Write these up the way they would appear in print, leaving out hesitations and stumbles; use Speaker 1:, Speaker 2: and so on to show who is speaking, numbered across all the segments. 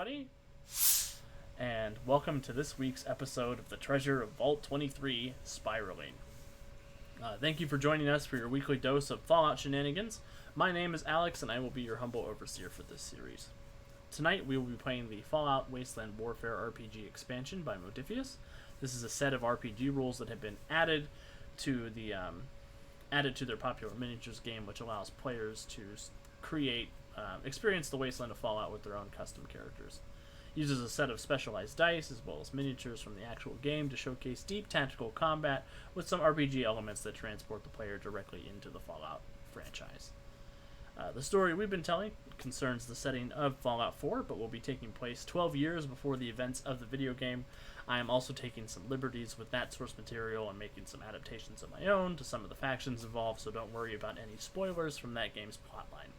Speaker 1: everybody, and welcome to this week's episode of the Treasure of Vault 23 Spiraling. Thank you for joining us for your weekly dose of Fallout shenanigans. My name is Alex, and I will be your humble overseer for this series. Tonight, we will be playing the Fallout Wasteland Warfare RPG expansion by Modifius. This is a set of RPG rules that have been added to their popular miniatures game, which allows players to experience the Wasteland of Fallout with their own custom characters. Uses a set of specialized dice as well as miniatures from the actual game to showcase deep tactical combat with some RPG elements that transport the player directly into the Fallout franchise. The story we've been telling concerns the setting of Fallout 4, but will be taking place 12 years before the events of the video game. I am also taking some liberties with that source material and making some adaptations of my own to some of the factions involved, so don't worry about any spoilers from that game's plotline.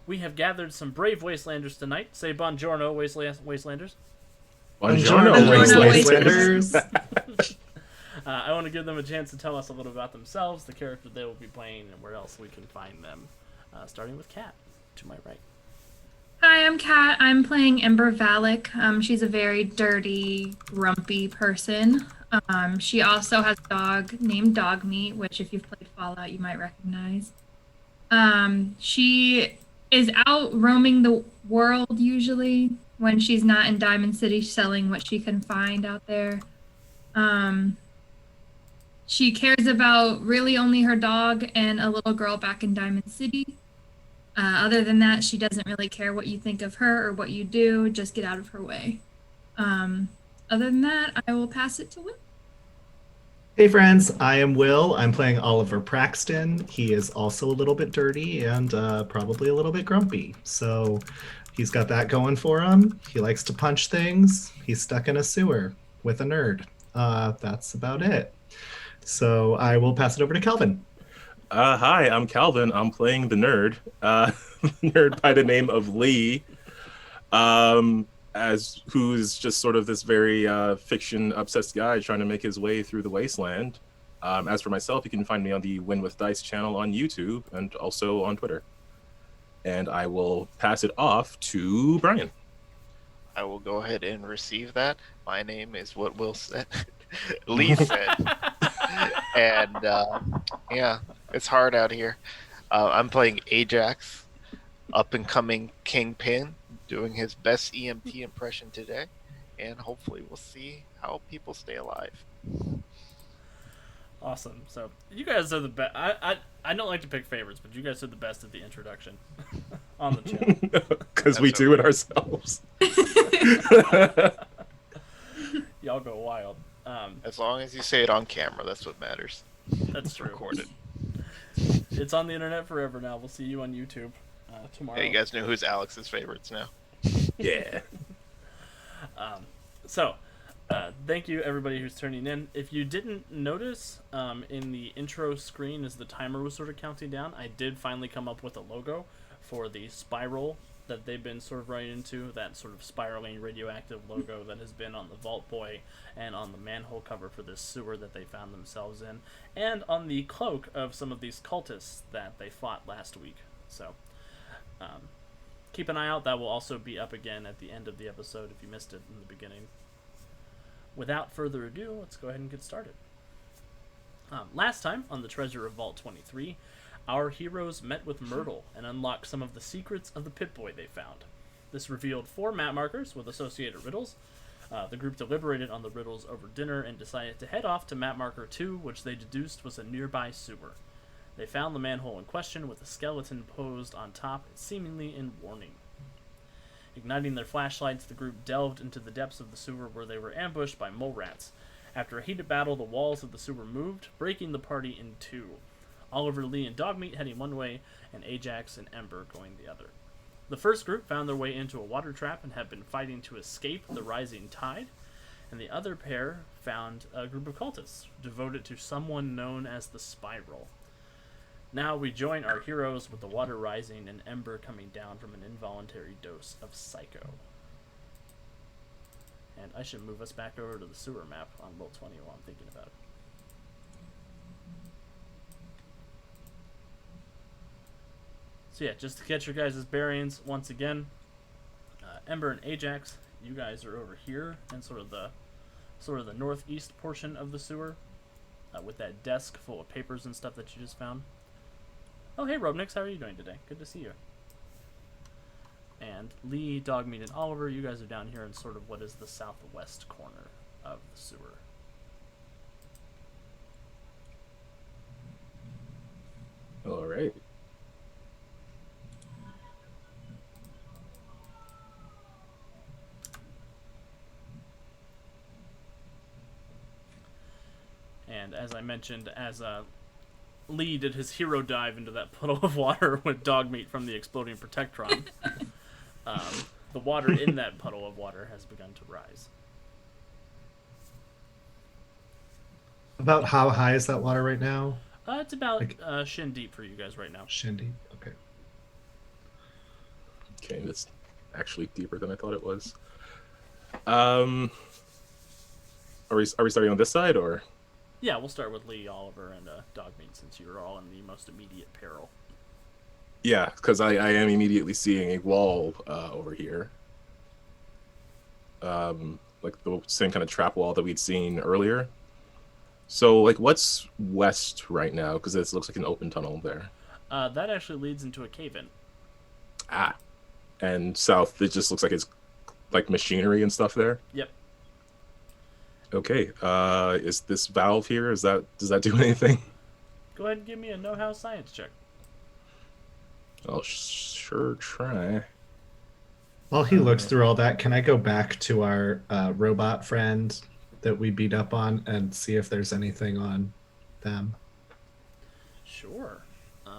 Speaker 1: We have gathered some brave Wastelanders tonight. Say buongiorno, Wastelanders.
Speaker 2: Buongiorno, Wastelanders.
Speaker 1: I want to give them a chance to tell us a little about themselves, the character they will be playing, and where else we can find them. Starting with Kat, to my right.
Speaker 3: Hi, I'm Kat. I'm playing Ember Valak. She's a very dirty, grumpy person. She also has a dog named Dogmeat, which if you've played Fallout, you might recognize. She is out roaming the world usually when she's not in Diamond City selling what she can find out there. She cares about really only her dog and a little girl back in Diamond City. Other than that, she doesn't really care what you think of her or what you do. Just get out of her way. Other than that, I will pass it to Will.
Speaker 2: Hey friends, I am Will. I'm playing Oliver Praxton. He is also a little bit dirty and probably a little bit grumpy. So he's got that going for him. He likes to punch things. He's stuck in a sewer with a nerd. That's about it. So I will pass it over to Calvin.
Speaker 4: Hi, I'm Calvin. I'm playing the nerd. Nerd by the name of Lee. Who's just sort of this very fiction-obsessed guy trying to make his way through the wasteland. As for myself, you can find me on the Win with Dice channel on YouTube and also on Twitter. And I will pass it off to Brian.
Speaker 5: I will go ahead and receive that. My name is what Will said. Lee said. And yeah, it's hard out here. I'm playing Ajax, up-and-coming Kingpin, doing his best EMT impression today, and hopefully we'll see how people stay alive.
Speaker 1: Awesome. So you guys are the best. I don't like to pick favorites, but you guys are the best at the introduction on the channel.
Speaker 4: Because we do it ourselves.
Speaker 1: Y'all go wild.
Speaker 5: As long as you say it on camera, that's what matters.
Speaker 1: That's true.
Speaker 5: Recorded.
Speaker 1: It's on the internet forever now. We'll see you on YouTube tomorrow.
Speaker 5: Yeah, you guys know who's Alex's favorites now.
Speaker 4: Yeah.
Speaker 1: Thank you everybody who's turning in. If you didn't notice, in the intro screen as the timer was sort of counting down, I did finally come up with a logo for the spiral that they've been sort of running into, that sort of spiraling radioactive logo that has been on the Vault Boy and on the manhole cover for this sewer that they found themselves in, and on the cloak of some of these cultists that they fought last week. So keep an eye out. That will also be up again at the end of the episode if you missed it in the beginning. Without further ado, let's go ahead and get started. Last time on the Treasure of Vault 23, our heroes met with Myrtle and unlocked some of the secrets of the Pip-Boy they found. This revealed 4 map markers with associated riddles. The group deliberated on the riddles over dinner and decided to head off to map marker 2, which they deduced was a nearby sewer. They found the manhole in question with a skeleton posed on top, seemingly in warning. Igniting their flashlights, the group delved into the depths of the sewer where they were ambushed by mole rats. After a heated battle, the walls of the sewer moved, breaking the party in 2. Oliver, Lee, and Dogmeat heading one way, and Ajax and Ember going the other. The first group found their way into a water trap and have been fighting to escape the rising tide, and the other pair found a group of cultists devoted to someone known as the Spiral. Now we join our heroes with the water rising and Ember coming down from an involuntary dose of Psycho. And I should move us back over to the sewer map on Roll 20 while I'm thinking about it. So yeah, just to catch your guys' bearings once again, Ember and Ajax, you guys are over here in sort of the northeast portion of the sewer, with that desk full of papers and stuff that you just found. Oh, hey, Robnix, how are you doing today? Good to see you. And Lee, Dogmeat, and Oliver, you guys are down here in sort of what is the southwest corner of the sewer.
Speaker 4: All right.
Speaker 1: And as I mentioned, as Lee did his hero dive into that puddle of water with Dogmeat from the exploding Protectron, the water in that puddle of water has begun to rise.
Speaker 2: About how high is that water right now?
Speaker 1: It's about
Speaker 2: Like-
Speaker 1: shin deep for you guys right now.
Speaker 2: Shindy. Okay.
Speaker 4: Okay, that's actually deeper than I thought it was. Are we starting on this side or?
Speaker 1: Yeah, we'll start with Lee, Oliver, and Dogmeat since you're all in the most immediate peril.
Speaker 4: Yeah, because I am immediately seeing a wall over here. Like the same kind of trap wall that we'd seen earlier. So, like, what's west right now? Because this looks like an open tunnel there.
Speaker 1: That actually leads into a cave-in.
Speaker 4: Ah. And south, it just looks like it's like machinery and stuff there.
Speaker 1: Yep.
Speaker 4: Okay. Is this valve here? Does that do anything?
Speaker 1: Go ahead and give me a know-how science check.
Speaker 4: I'll sure try.
Speaker 2: While he looks through all that, can I go back to our robot friend that we beat up on and see if there's anything on them?
Speaker 1: Sure.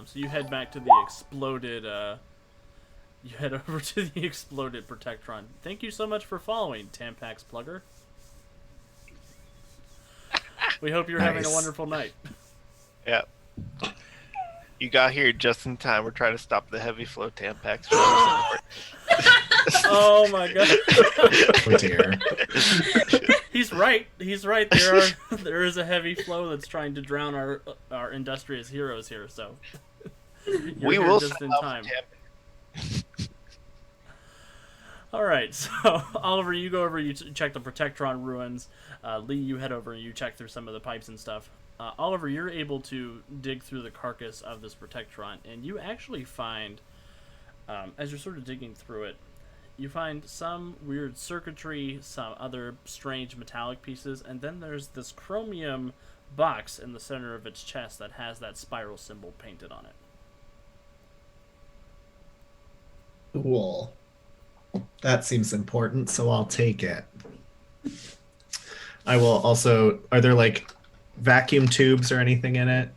Speaker 1: So you head back to the exploded. You head over to the exploded Protectron. Thank you so much for following, Tampax Plugger. We hope you're having a
Speaker 2: Nice.
Speaker 1: wonderful night.
Speaker 5: Yeah. You got here just in time. We're trying to stop the heavy flow Tampax.
Speaker 1: Oh my god.
Speaker 2: Oh dear.
Speaker 1: He's right. He's right. There is a heavy flow that's trying to drown our industrious heroes here. So you're
Speaker 5: We
Speaker 1: here
Speaker 5: will
Speaker 1: just in
Speaker 5: stop
Speaker 1: time.
Speaker 5: Tampax.
Speaker 1: All right. So Oliver, you go over. You check the Protectron ruins. Lee, you head over and you check through some of the pipes and stuff. Oliver, you're able to dig through the carcass of this Protectron, and you actually find, as you're sort of digging through it, you find some weird circuitry, some other strange metallic pieces, and then there's this chromium box in the center of its chest that has that spiral symbol painted on it.
Speaker 2: Cool. That seems important, so I'll take it. I will also. Are there like vacuum tubes or anything in it?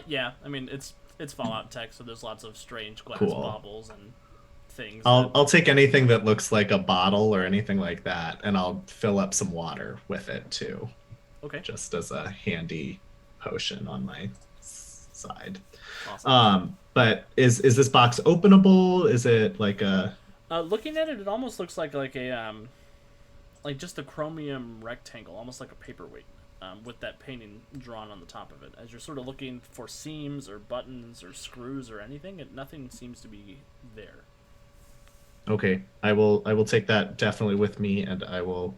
Speaker 1: Yeah. I mean, it's Fallout tech, so there's lots of strange glass
Speaker 2: Cool.
Speaker 1: baubles and things.
Speaker 2: I'll take anything that looks like a bottle or anything like that, and I'll fill up some water with it too,
Speaker 1: Okay.
Speaker 2: just as a handy potion on my side.
Speaker 1: Awesome.
Speaker 2: But is this box openable? Is it like a?
Speaker 1: Looking at it, it almost looks like a like just a chromium rectangle, almost like a paperweight, with that painting drawn on the top of it. As you're sort of looking for seams or buttons or screws or anything, nothing seems to be there.
Speaker 2: Okay, I will take that definitely with me, and I will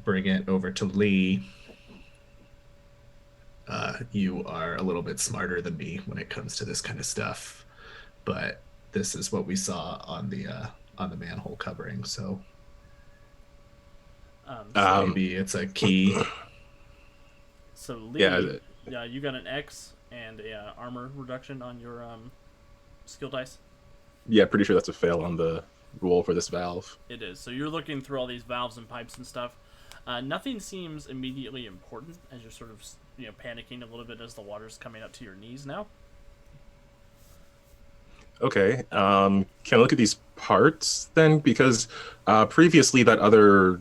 Speaker 2: bring it over to Lee. You are a little bit smarter than me when it comes to this kind of stuff, but this is what we saw on the manhole covering. So maybe it's a key.
Speaker 1: So Lee,
Speaker 4: Yeah.
Speaker 1: you got an X and a armor reduction on your skill dice.
Speaker 4: Yeah, pretty sure that's a fail on the roll for this valve.
Speaker 1: It is. So you're looking through all these valves and pipes and stuff. Nothing seems immediately important as you're sort of panicking a little bit as the water's coming up to your knees now.
Speaker 4: Okay. Can I look at these parts then? Because previously that other,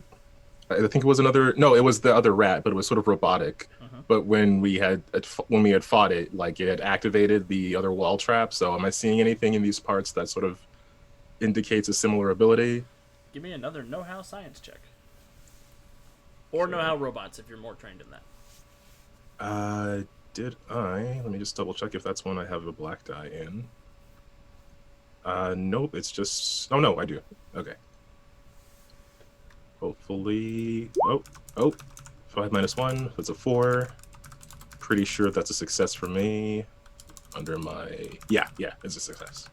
Speaker 4: I think it was another. No, it was the other rat, but it was sort of robotic. But when we had fought it, like it had activated the other wall trap. So am I seeing anything in these parts that sort of indicates a similar ability?
Speaker 1: Give me another know-how science check. Or know-how robots if you're more trained in that.
Speaker 4: Did I? Let me just double check if that's one I have a black die in. Nope, it's just... Oh, no, I do. Okay. Hopefully... Oh. 5 minus 1, that's a 4. Pretty sure that's a success for me. Under my... Yeah, it's a success.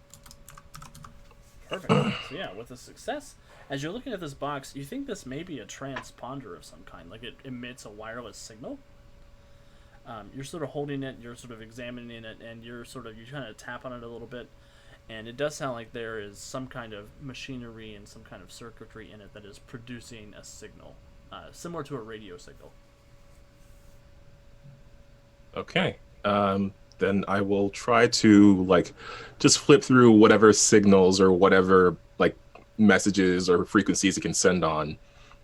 Speaker 1: Perfect. So yeah, with a success, as you're looking at this box, you think this may be a transponder of some kind, like it emits a wireless signal. You're sort of holding it, you're sort of examining it, and you kind of tap on it a little bit, and it does sound like there is some kind of machinery and some kind of circuitry in it that is producing a signal, similar to a radio signal.
Speaker 4: Okay. Then I will try to just flip through whatever signals or whatever messages or frequencies it can send on,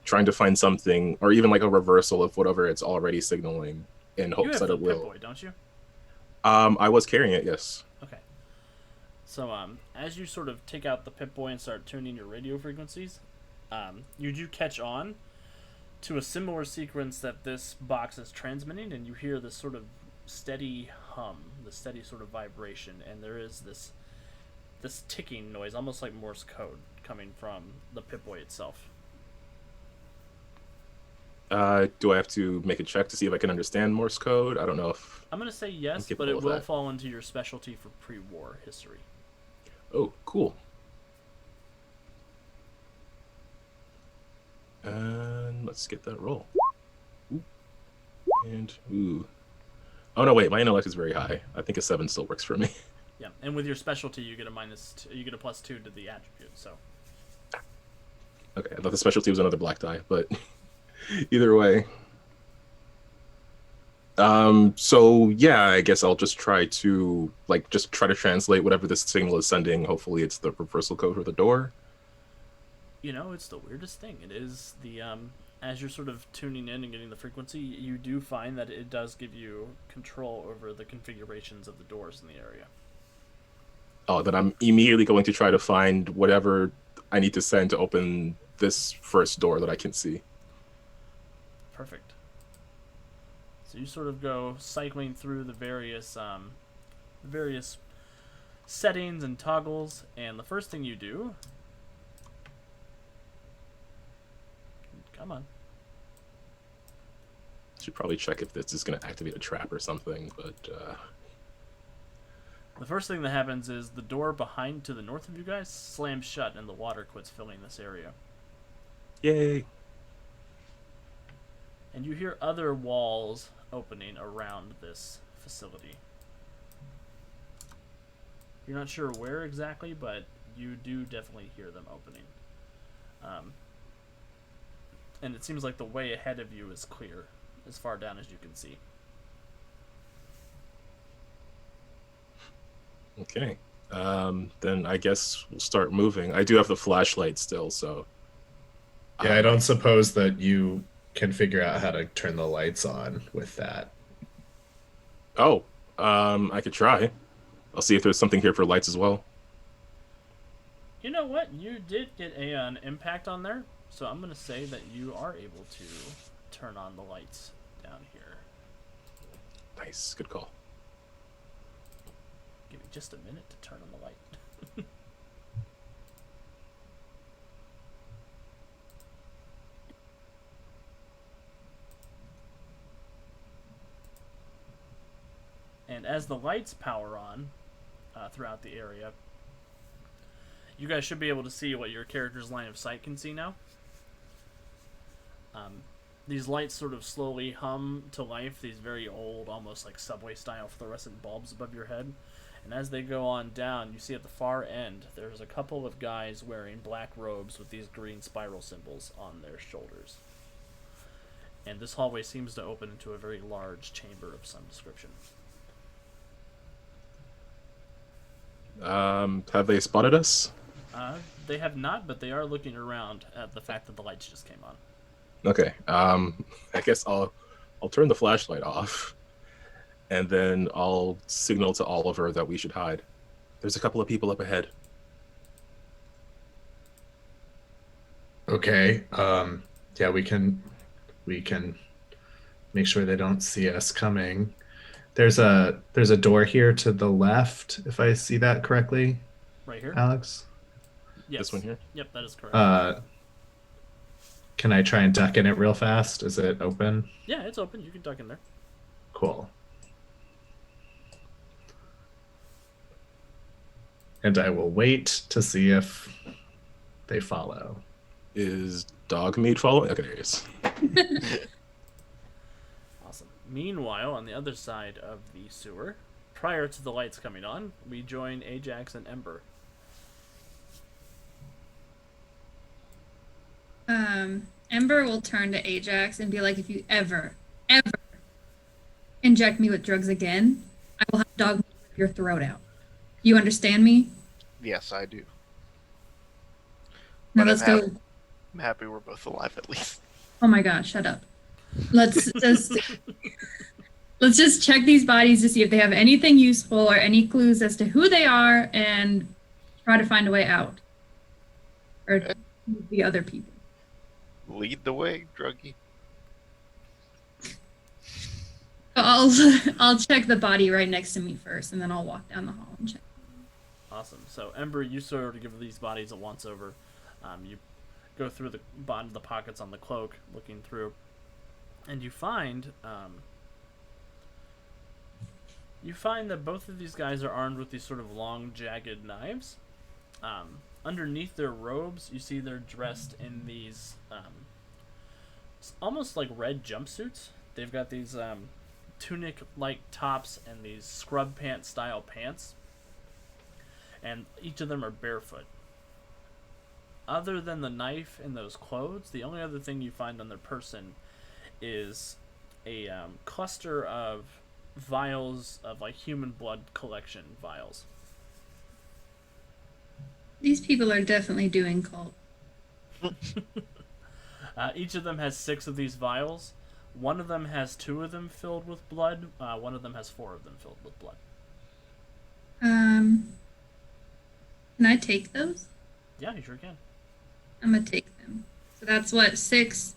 Speaker 4: trying to find something or even a reversal of whatever it's already signaling in
Speaker 1: You
Speaker 4: hopes
Speaker 1: have
Speaker 4: that
Speaker 1: the
Speaker 4: it will.
Speaker 1: Pip-Boy, don't you?
Speaker 4: I was carrying it, yes.
Speaker 1: Okay. So as you sort of take out the Pip-Boy and start tuning your radio frequencies, you do catch on to a similar sequence that this box is transmitting, and you hear this sort of steady hum, the steady sort of vibration, and there is this ticking noise, almost like Morse code, coming from the Pip-Boy itself.
Speaker 4: Do I have to make a check to see if I can understand Morse code? I don't know if...
Speaker 1: I'm going to say yes,
Speaker 4: capable
Speaker 1: but it
Speaker 4: of
Speaker 1: will
Speaker 4: that.
Speaker 1: fall into your specialty for pre-war history.
Speaker 4: Oh, cool. And let's get that roll. Ooh. And ooh. Oh no, wait, my intellect is very high. I think a 7 still works for me.
Speaker 1: Yeah, and with your specialty, you get a you get a +2 to the attribute. So.
Speaker 4: Okay, I thought the specialty was another black die, but either way. So yeah, I guess I'll just try to translate whatever this signal is sending. Hopefully it's the reversal code for the door.
Speaker 1: You know, it's the weirdest thing. It is the as you're sort of tuning in and getting the frequency, you do find that it does give you control over the configurations of the doors in the area.
Speaker 4: Oh, then I'm immediately going to try to find whatever I need to send to open this first door that I can see.
Speaker 1: Perfect. So you sort of go cycling through the various settings and toggles, and the first thing you do... Come on.
Speaker 4: Should probably check if this is going to activate a trap or something, but...
Speaker 1: The first thing that happens is the door behind to the north of you guys slams shut and the water quits filling this area.
Speaker 4: Yay!
Speaker 1: And you hear other walls opening around this facility. You're not sure where exactly, but you do definitely hear them opening. And it seems like the way ahead of you is clear, as far down as you can see.
Speaker 4: Okay. Then I guess we'll start moving. I do have the flashlight still, so...
Speaker 2: Yeah, I don't suppose that you can figure out how to turn the lights on with that.
Speaker 4: Oh, I could try. I'll see if there's something here for lights as well.
Speaker 1: You know what? You did get an impact on there, so I'm going to say that you are able to turn on the lights down here.
Speaker 4: Nice, good call.
Speaker 1: Give me just a minute to turn on the light. And as the lights power on throughout the area, you guys should be able to see what your character's line of sight can see now. These lights sort of slowly hum to life, these very old, almost like subway-style fluorescent bulbs above your head. And as they go on down, you see at the far end, there's a couple of guys wearing black robes with these green spiral symbols on their shoulders. And this hallway seems to open into a very large chamber of some description.
Speaker 4: Have they spotted us?
Speaker 1: They have not, but they are looking around at the fact that the lights just came on.
Speaker 4: Okay. I guess I'll turn the flashlight off, and then I'll signal to Oliver that we should hide. There's a couple of people up ahead.
Speaker 2: Okay. Yeah, we can make sure they don't see us coming. There's a door here to the left, if I see that correctly.
Speaker 1: Right here?
Speaker 2: Alex?
Speaker 1: Yes.
Speaker 4: This one here?
Speaker 1: Yep, that is correct.
Speaker 2: Can I try and duck in it real fast? Is it open?
Speaker 1: Yeah, it's open. You can duck in there.
Speaker 2: Cool. And I will wait to see if they follow.
Speaker 4: Is dog meat following? Okay, there he is.
Speaker 1: Awesome. Meanwhile, on the other side of the sewer, prior to the lights coming on, we join Ajax and Ember.
Speaker 3: Ember will turn to Ajax and be like, if you ever inject me with drugs again, I will have dog rip your throat out. You understand me?
Speaker 5: Yes, I do.
Speaker 3: Now
Speaker 5: But
Speaker 3: let's
Speaker 5: I'm
Speaker 3: go.
Speaker 5: I'm happy we're both alive at least.
Speaker 3: Oh my gosh, shut up. Let's just check these bodies to see if they have anything useful or any clues as to who they are and try to find a way out. Or the other people.
Speaker 5: Lead the way, druggie.
Speaker 3: I'll check the body right next to me first, and then I'll walk down the hall and check.
Speaker 1: Awesome. So, Ember, you sort of give these bodies a once over. You go through the bottom of the pockets on the cloak, looking through, and you find that both of these guys are armed with these sort of long, jagged knives. Underneath their robes, you see they're dressed in these almost like red jumpsuits. They've got these tunic-like tops and these scrub pant-style pants. And each of them are barefoot. Other than the knife and those clothes, the only other thing you find on their person is a cluster of vials of like human blood collection vials.
Speaker 3: These people are definitely doing cult.
Speaker 1: Each of them has 6 of these vials. One of them has 2 of them filled with blood. One of them has 4 of them filled with blood.
Speaker 3: Can I take those?
Speaker 1: Yeah, you sure can.
Speaker 3: I'm gonna take them. So that's what, 6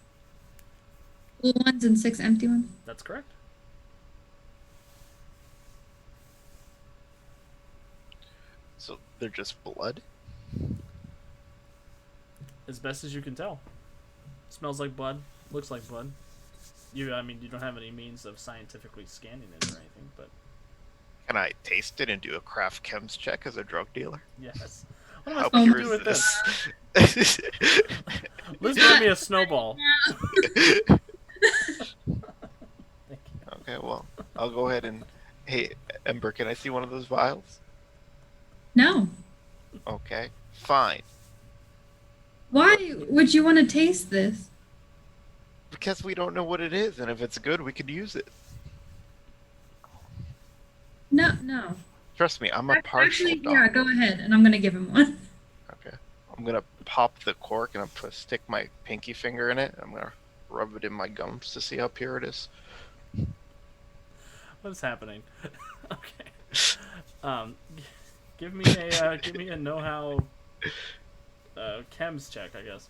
Speaker 3: full ones and 6 empty ones?
Speaker 1: That's correct.
Speaker 5: So they're just blood?
Speaker 1: As best as you can tell. Smells like blood. Looks like blood. You don't have any means of scientifically scanning it or anything, but
Speaker 5: Can I taste it and do a craft chems check as a drug dealer?
Speaker 1: yes. What am
Speaker 5: How
Speaker 1: I supposed to
Speaker 5: pure
Speaker 1: do
Speaker 5: is
Speaker 1: with this?
Speaker 5: this?
Speaker 1: Liz gave me a snowball. Thank you.
Speaker 5: Okay, well, I'll go ahead and... Hey, Ember, can I see one of those vials?
Speaker 3: No.
Speaker 5: Okay, fine.
Speaker 3: Why would you want to taste this?
Speaker 5: Because we don't know what it is, and if it's good, we could use it.
Speaker 3: No.
Speaker 5: Trust me, I'm a partial
Speaker 3: Actually,
Speaker 5: doctor.
Speaker 3: yeah, go ahead, and I'm gonna give him one.
Speaker 5: Okay. I'm gonna pop the cork and I'm gonna stick my pinky finger in it. I'm gonna rub it in my gums to see how pure it is.
Speaker 1: What is happening? Okay. Give me a know-how chems check, I guess.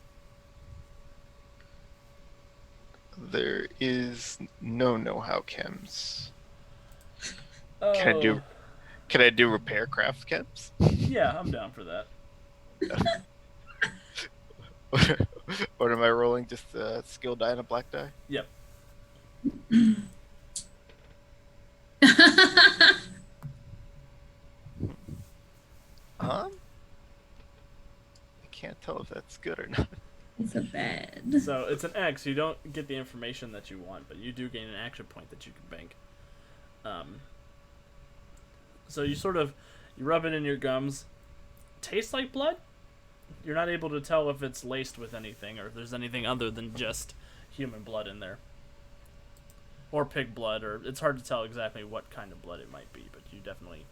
Speaker 5: There is no know-how chems.
Speaker 1: Oh.
Speaker 5: Can I do repair craft chems?
Speaker 1: Yeah, I'm down for that.
Speaker 5: Or am I rolling just a skill die and a black die?
Speaker 1: Yep.
Speaker 5: I can't tell if that's good or not.
Speaker 3: It's a bad.
Speaker 1: So it's an X. You don't get the information that you want, but you do gain an action point that you can bank. So you rub it in your gums. Tastes like blood. You're not able to tell if it's laced with anything or if there's anything other than just human blood in there. Or pig blood, or it's hard to tell exactly what kind of blood it might be, but you definitely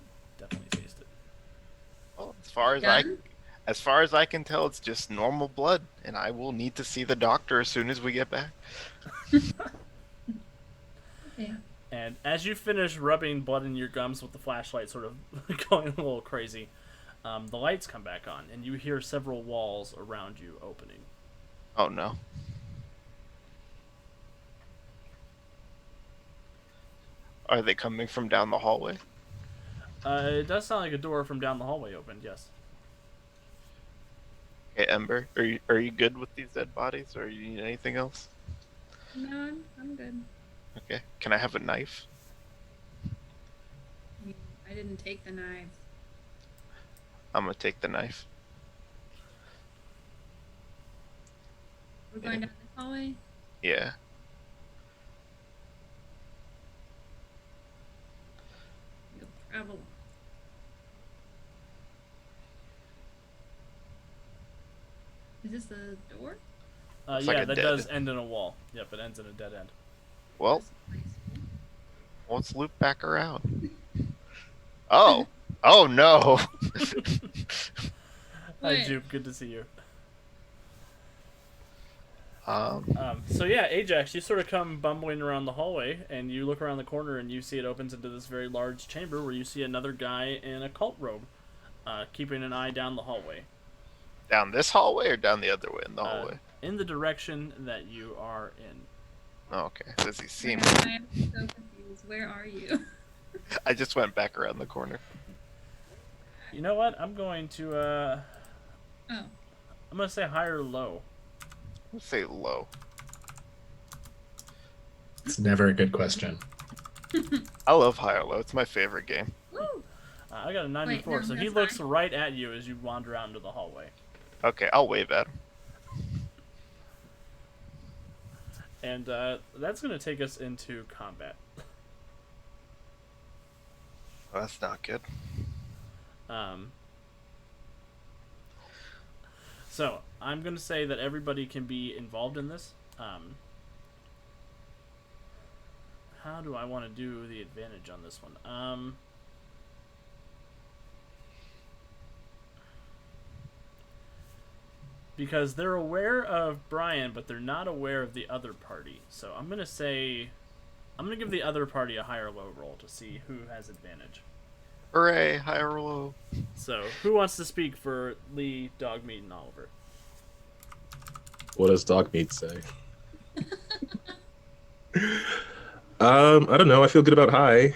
Speaker 1: taste it.
Speaker 5: Well, as far as I can tell, it's just normal blood, and I will need to see the doctor as soon as we get back.
Speaker 3: Yeah.
Speaker 1: And as you finish rubbing blood in your gums with the flashlight sort of going a little crazy, the lights come back on, and you hear several walls around you opening.
Speaker 5: Oh no. Are they coming from down the hallway?
Speaker 1: It does sound like a door from down the hallway opened, yes.
Speaker 5: Hey, Ember, are you good with these dead bodies, or you need anything else?
Speaker 3: No, I'm good.
Speaker 5: Okay. Can I have a knife?
Speaker 3: I mean, I didn't take the knife.
Speaker 5: I'm gonna take the knife.
Speaker 3: We're going down this hallway.
Speaker 5: Yeah.
Speaker 3: We'll travel. Is this the door?
Speaker 5: Looks
Speaker 1: Yeah,
Speaker 5: like a
Speaker 1: that
Speaker 5: dead.
Speaker 1: does end in a wall. Yep, it ends in a dead end.
Speaker 5: Well,
Speaker 3: This place.
Speaker 5: let's loop back around. Oh. Oh no.
Speaker 1: Hi,
Speaker 3: Wait.
Speaker 1: Jupe. Good to see you.
Speaker 5: Um.
Speaker 1: So yeah, Ajax, you sort of come bumbling around the hallway, and you look around the corner, and you see it opens into this very large chamber where you see another guy in a cult robe, keeping an eye down the hallway.
Speaker 5: Down this hallway or down the other way in the hallway?
Speaker 1: In the direction that you are in.
Speaker 5: Oh, okay. Does he see me?
Speaker 3: I am so confused. Where are you?
Speaker 5: I just went back around the corner.
Speaker 1: You know what? I'm going to
Speaker 3: Oh.
Speaker 1: I'm gonna say high or low.
Speaker 5: Let's say low.
Speaker 2: It's never a good question.
Speaker 5: I love high or low. It's my favorite game.
Speaker 3: Woo!
Speaker 1: I got a 94,
Speaker 3: Wait, no,
Speaker 1: so he
Speaker 3: that's
Speaker 1: looks
Speaker 3: high.
Speaker 1: right at you as you wander out into the hallway.
Speaker 5: Okay, I'll wave at him.
Speaker 1: And that's going to take us into combat.
Speaker 5: Oh, that's not good.
Speaker 1: So, I'm going to say that everybody can be involved in this. How do I want to do the advantage on this one? Because they're aware of Brian, but they're not aware of the other party. So I'm going to say... I'm going to give the other party a high or low roll to see who has advantage.
Speaker 5: Hooray, high or low.
Speaker 1: So, who wants to speak for Lee, Dogmeat, and Oliver?
Speaker 4: What does dog meat say? I don't know. I feel good about high.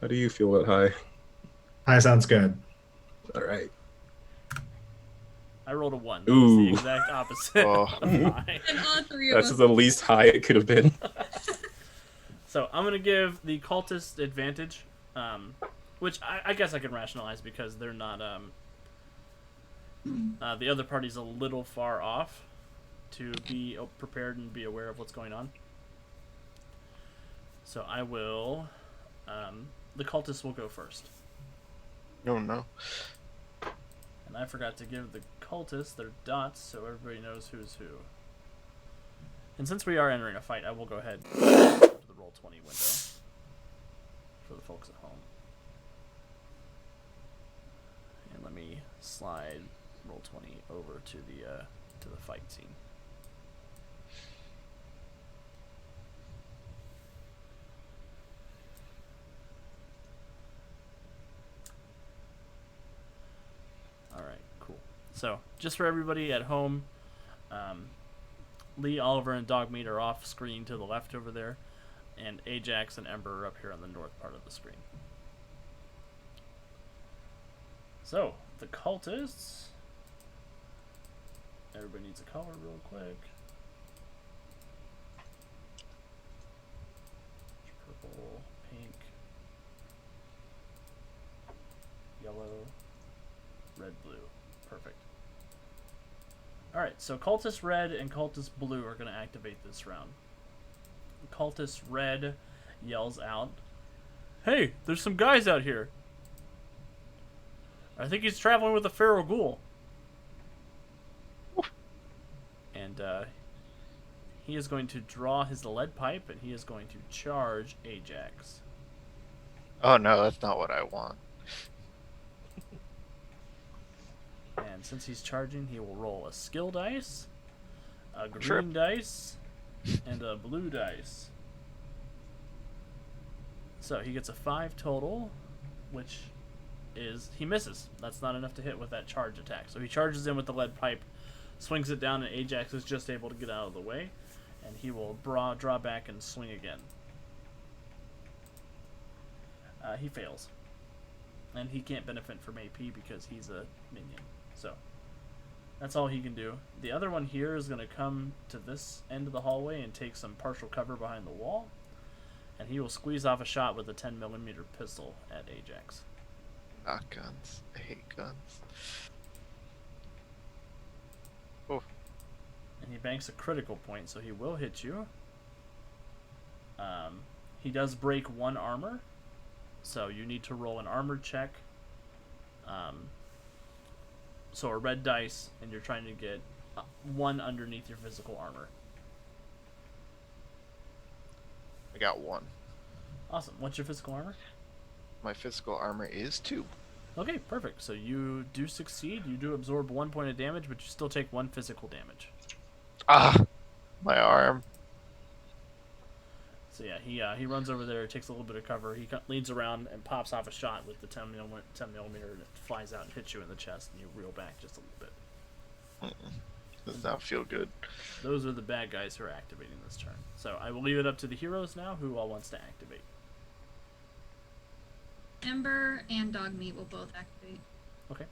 Speaker 4: How do you feel about high?
Speaker 2: High sounds good.
Speaker 4: All right.
Speaker 1: I rolled a 1. That was
Speaker 4: Ooh.
Speaker 1: the exact opposite
Speaker 5: Oh.
Speaker 1: of high.
Speaker 3: And all three of
Speaker 4: That's
Speaker 3: us.
Speaker 4: the least high it could have been.
Speaker 1: So I'm going to give the cultist advantage, which I guess I can rationalize because they're not... the other party's a little far off to be prepared and be aware of what's going on. So I will... the cultist will go first.
Speaker 5: No, no.
Speaker 1: And I forgot to give the cultists their dots so everybody knows who's who. And since we are entering a fight, I will go ahead and go to the Roll20 window for the folks at home. And let me slide Roll20 over to the fight scene. Alright, cool. So, just for everybody at home, Lee, Oliver, and Dogmeat are off screen to the left over there, and Ajax and Ember are up here on the north part of the screen. So, the cultists. Everybody needs a color real quick. Purple, pink, yellow, red, blue. Perfect. Alright, so Cultist Red and Cultist Blue are going to activate this round. Cultist Red yells out, "Hey, there's some guys out here. I think he's traveling with a feral ghoul." And he is going to draw his lead pipe, and he is going to charge Ajax.
Speaker 5: Oh no, that's not what I want.
Speaker 1: And since he's charging, he will roll a skill dice, a green
Speaker 5: Sure.
Speaker 1: dice, and a blue dice. So he gets a 5 total, which is... he misses. That's not enough to hit with that charge attack. So he charges in with the lead pipe, swings it down, and Ajax is just able to get out of the way. And he will draw back and swing again. He fails. And he can't benefit from AP because he's a minion. So That's all he can do. The other one here is going to come to this end of the hallway and take some partial cover behind the wall. And he will squeeze off a shot with a 10mm pistol at Ajax.
Speaker 5: Not guns. I hate guns. Oh,
Speaker 1: And he banks a critical point, so he will hit you. He does break 1 armor, so you need to roll an armor check. So a red dice, and you're trying to get 1 underneath your physical armor.
Speaker 5: I got 1.
Speaker 1: Awesome. What's your physical armor?
Speaker 5: My physical armor is 2.
Speaker 1: Okay, perfect. So you do succeed. You do absorb 1 point of damage, but you still take 1 physical damage.
Speaker 5: Ah, my arm.
Speaker 1: So yeah, he runs over there, takes a little bit of cover. He leans around and pops off a shot with the 10mm, and it flies out and hits you in the chest, and you reel back just a little bit.
Speaker 5: Does not feel good.
Speaker 1: Those are the bad guys who are activating this turn. So I will leave it up to the heroes now. Who all wants to activate?
Speaker 3: Ember and Dogmeat will both activate.
Speaker 1: Okay.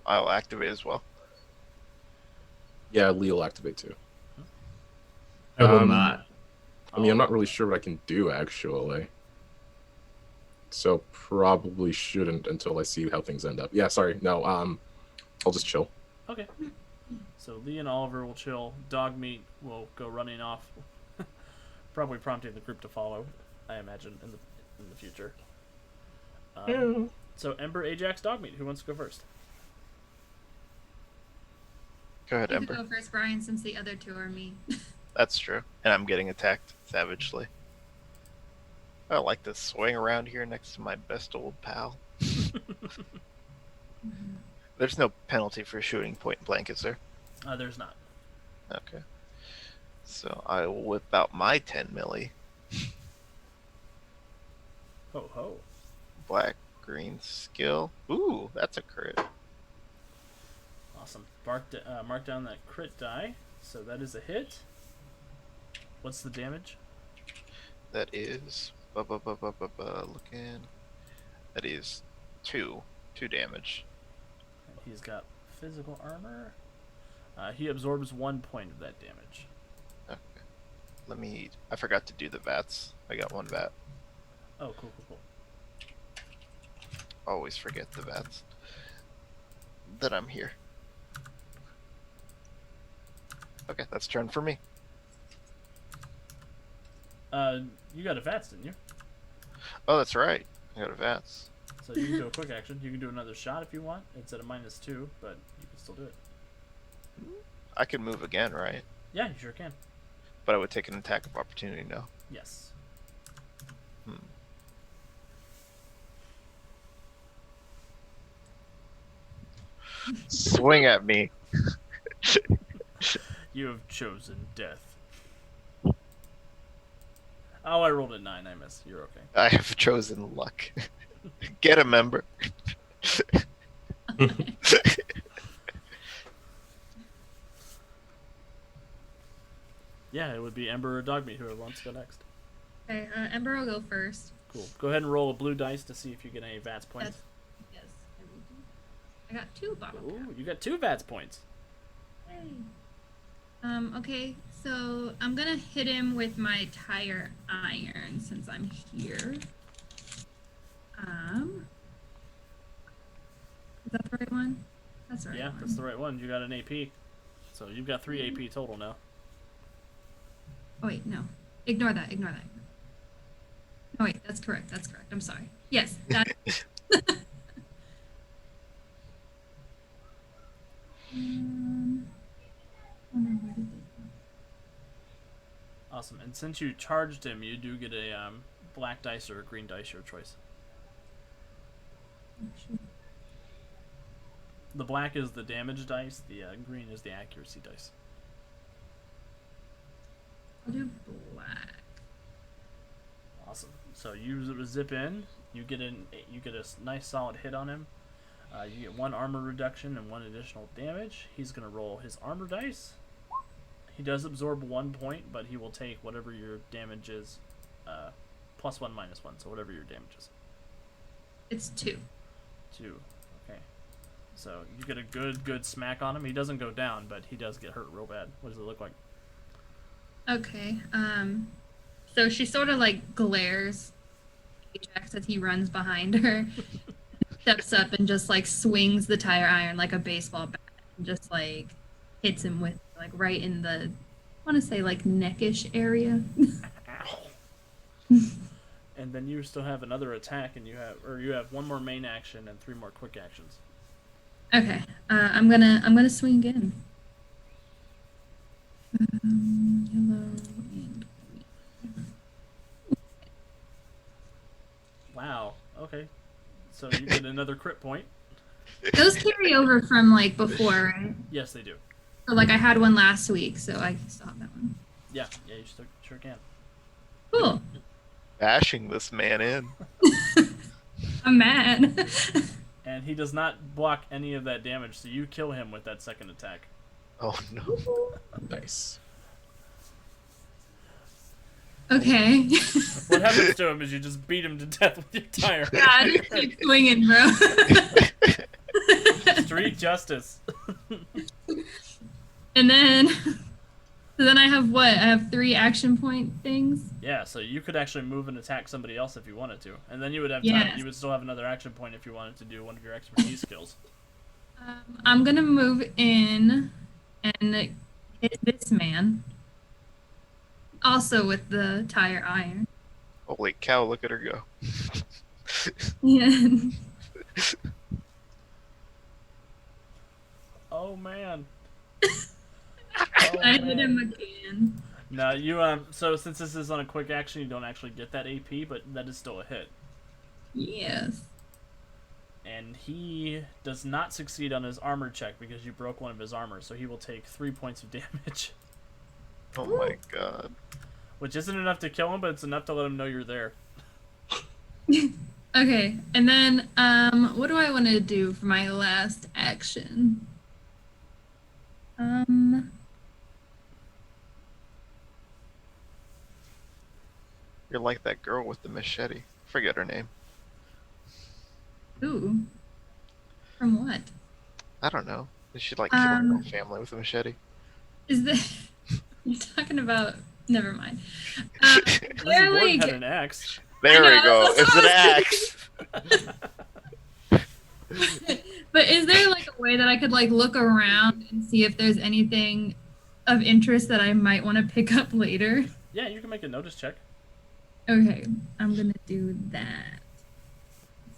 Speaker 5: I'll activate as well.
Speaker 4: Yeah, Lee will activate too.
Speaker 2: I will
Speaker 4: Um,
Speaker 2: not.
Speaker 4: I mean, I'm not really sure what I can do actually. So probably shouldn't until I see how things end up. Yeah, sorry. No, I'll just chill.
Speaker 1: Okay. So Lee and Oliver will chill. Dogmeat will go running off, probably prompting the group to follow, I imagine, in the future. So Ember, Ajax, Dogmeat. Who wants to go first?
Speaker 5: Go ahead,
Speaker 3: You
Speaker 5: Ember.
Speaker 3: can go first, Brian, since the other 2 are me.
Speaker 5: That's true. And I'm getting attacked savagely. I like to swing around here next to my best old pal. There's no penalty for shooting point blank, is there?
Speaker 1: There's not.
Speaker 5: Okay. So I will whip out my 10 milli.
Speaker 1: Ho ho.
Speaker 5: Black, green skill. Ooh, that's a crit.
Speaker 1: Awesome. Mark down that crit die. So that is a hit. What's the damage?
Speaker 5: That is looking. That is 2 damage.
Speaker 1: And he's got physical armor. He absorbs 1 point of that damage.
Speaker 5: Okay. I forgot to do the vats. I got 1 vat.
Speaker 1: Oh, cool.
Speaker 5: Always forget the vats. That I'm here. Okay, that's turn for me.
Speaker 1: You got a VATS, didn't you?
Speaker 5: Oh, that's right. I got a vats.
Speaker 1: So you can do a quick action. You can do another shot if you want. It's at a -2, but you can still do it.
Speaker 5: I could move again, right?
Speaker 1: Yeah, you sure can.
Speaker 5: But I would take an attack of opportunity now.
Speaker 1: Yes.
Speaker 5: Swing at me.
Speaker 1: You have chosen death. Oh, I rolled a 9. I missed. You're okay.
Speaker 5: I have chosen luck. Get a member.
Speaker 1: Yeah, it would be Ember or Dogmeat, whoever wants to go next.
Speaker 3: Okay, Ember will go first.
Speaker 1: Cool. Go ahead and roll a blue dice to see if you get any VATS points.
Speaker 3: Yes, I will do. I got 2 bottle caps.
Speaker 1: Ooh, you got 2 VATS points.
Speaker 3: Yay. Okay, so I'm gonna hit him with my tire iron since I'm here. Is that the right one? That's the right
Speaker 1: Yeah,
Speaker 3: one.
Speaker 1: that's the right one. You got an AP. So you've got 3 AP total now.
Speaker 3: Oh wait, no. Ignore that. Oh wait, that's correct. I'm sorry. Yes, that. Oh no, where did they go?
Speaker 1: Awesome. And since you charged him, you do get a black dice or a green dice, your choice.
Speaker 3: Oh, shoot.
Speaker 1: The black is the damage dice. The green is the accuracy dice.
Speaker 3: I'll do black.
Speaker 1: Awesome. So you zip in. You get a nice solid hit on him. You get 1 armor reduction and 1 additional damage. He's gonna roll his armor dice. He does absorb 1 point, but he will take whatever your damage is, +1 -1. So whatever your damage is.
Speaker 3: It's 2.
Speaker 1: 2. Okay. So you get a good smack on him. He doesn't go down, but he does get hurt real bad. What does it look like?
Speaker 3: Okay. So she sort of like glares at Ajax as he runs behind her, steps up and just like swings the tire iron like a baseball bat, and just like hits him with like right in the, I want to say like neckish area.
Speaker 1: And then you still have another attack, and you have one more main action and 3 more quick actions.
Speaker 3: Okay. I'm gonna swing again. Yellow and green.
Speaker 1: Wow. Okay. So you get another crit point.
Speaker 3: Those carry over from like before, right?
Speaker 1: Yes, they do.
Speaker 3: So like I had one last week, so I still have that one.
Speaker 1: Yeah, you still sure can.
Speaker 3: Cool.
Speaker 5: Bashing this man in.
Speaker 3: I'm mad.
Speaker 1: And he does not block any of that damage, so you kill him with that second attack.
Speaker 5: Oh no.
Speaker 4: Nice.
Speaker 3: Okay.
Speaker 1: What happens to him is you just beat him to death with your tire.
Speaker 3: Yeah, I just keep swinging, bro.
Speaker 1: Street justice.
Speaker 3: And then, so then I have what? I have 3 action point things.
Speaker 1: Yeah, so you could actually move and attack somebody else if you wanted to, and then you would have time.
Speaker 3: Yes.
Speaker 1: You would still have another action point if you wanted to do one of your expertise skills.
Speaker 3: I'm gonna move in and hit this man. Also with the tire iron.
Speaker 5: Holy cow, look at her go.
Speaker 3: Yeah.
Speaker 1: Oh man.
Speaker 3: I hit him again.
Speaker 1: No, you so since this is on a quick action, you don't actually get that AP, but that is still a hit.
Speaker 3: Yes.
Speaker 1: And he does not succeed on his armor check because you broke one of his armor, so he will take 3 points of damage.
Speaker 5: Oh my god.
Speaker 1: Which isn't enough to kill him, but it's enough to let him know you're there.
Speaker 3: Okay, and then what do I want to do for my last action?
Speaker 5: You're like that girl with the machete. Forget her name.
Speaker 3: Ooh. From what?
Speaker 5: I don't know. Did she like kill her own family with a machete?
Speaker 3: Is that you're talking about? Never mind.
Speaker 1: Lizzie
Speaker 3: They're
Speaker 1: Borden had
Speaker 3: like,
Speaker 1: an axe.
Speaker 5: There
Speaker 3: I
Speaker 5: we
Speaker 3: know,
Speaker 5: go.
Speaker 3: that's
Speaker 5: It's an axe.
Speaker 3: but is there like a way that I could like look around and see if there's anything of interest that I might want to pick up later?
Speaker 1: Yeah, you can make a notice check.
Speaker 3: Okay, I'm gonna do that.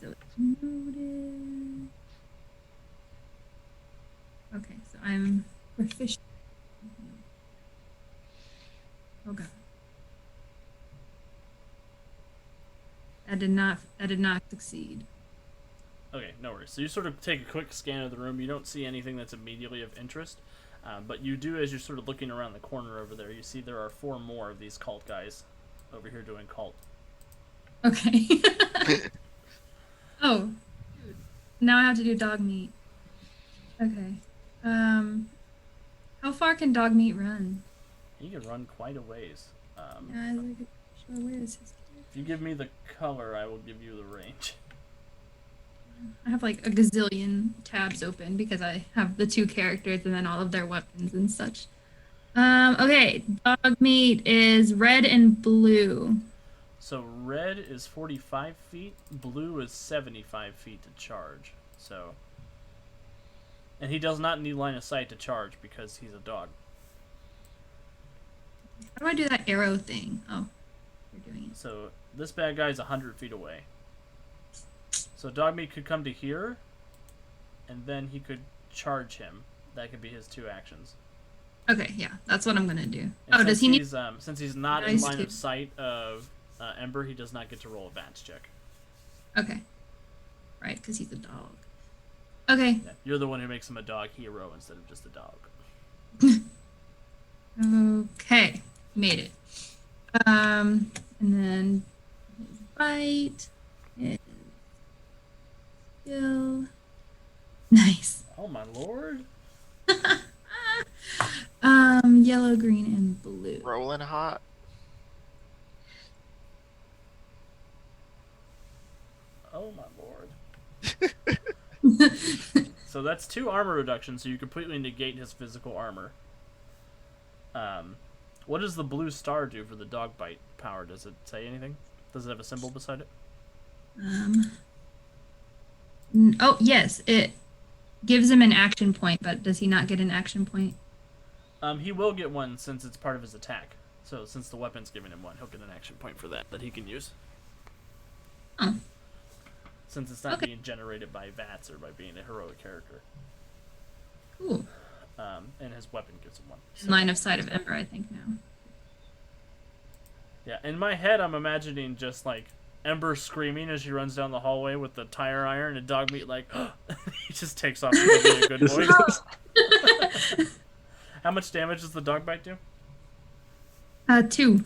Speaker 3: So it's noted. Okay, so I'm proficient. Oh god. I did not succeed.
Speaker 1: Okay, no worries. So you sort of take a quick scan of the room. You don't see anything that's immediately of interest, but you do, as you're sort of looking around the corner over there, you see there are 4 more of these cult guys over here doing cult.
Speaker 3: Okay. Oh, now I have to do dog meat. Okay. How far can dog meat run?
Speaker 1: He can run quite a ways.
Speaker 3: Yeah, I was like, sure, where is his?
Speaker 1: If you give me the color, I will give you the range.
Speaker 3: I have like a gazillion tabs open because I have the 2 characters and then all of their weapons and such. Okay, dog meat is red and blue.
Speaker 1: So red is 45 feet, blue is 75 feet to charge. So, and he does not need line of sight to charge because he's a dog.
Speaker 3: How do I do that arrow thing? Oh, you're doing it.
Speaker 1: So this bad guy is 100 feet away. So Dogmeat could come to here, and then he could charge him. That could be his 2 actions.
Speaker 3: Okay, yeah, that's what I'm gonna do.
Speaker 1: And
Speaker 3: Oh, does he need?
Speaker 1: Since he's not in
Speaker 3: Nice
Speaker 1: line
Speaker 3: too.
Speaker 1: of sight of Ember, he does not get to roll a Vance check.
Speaker 3: Okay, right, because he's a dog. Okay.
Speaker 1: Yeah, you're the one who makes him a dog hero instead of just a dog.
Speaker 3: Okay, made it. And then his bite is skill. Nice.
Speaker 1: Oh my lord!
Speaker 3: Yellow, green, and blue.
Speaker 5: Rolling hot.
Speaker 1: Oh my lord! So that's 2 armor reduction, so you completely negate his physical armor. What does the blue star do for the dog bite power? Does it say anything? Does it have a symbol beside it?
Speaker 3: Oh, yes. It gives him an action point, but does he not get an action point?
Speaker 1: He will get one since it's part of his attack. So since the weapon's giving him one, he'll get an action point for that he can use.
Speaker 3: Oh.
Speaker 1: Since it's not
Speaker 3: Okay.
Speaker 1: being generated by VATS or by being a heroic character.
Speaker 3: Cool.
Speaker 1: And his weapon gives him one.
Speaker 3: In line of sight of Ember, I think, now.
Speaker 1: Yeah, in my head, I'm imagining just like Ember screaming as she runs down the hallway with the tire iron, and Dogmeat like he just takes off in a good voice. How much damage does the dog bite do?
Speaker 3: 2.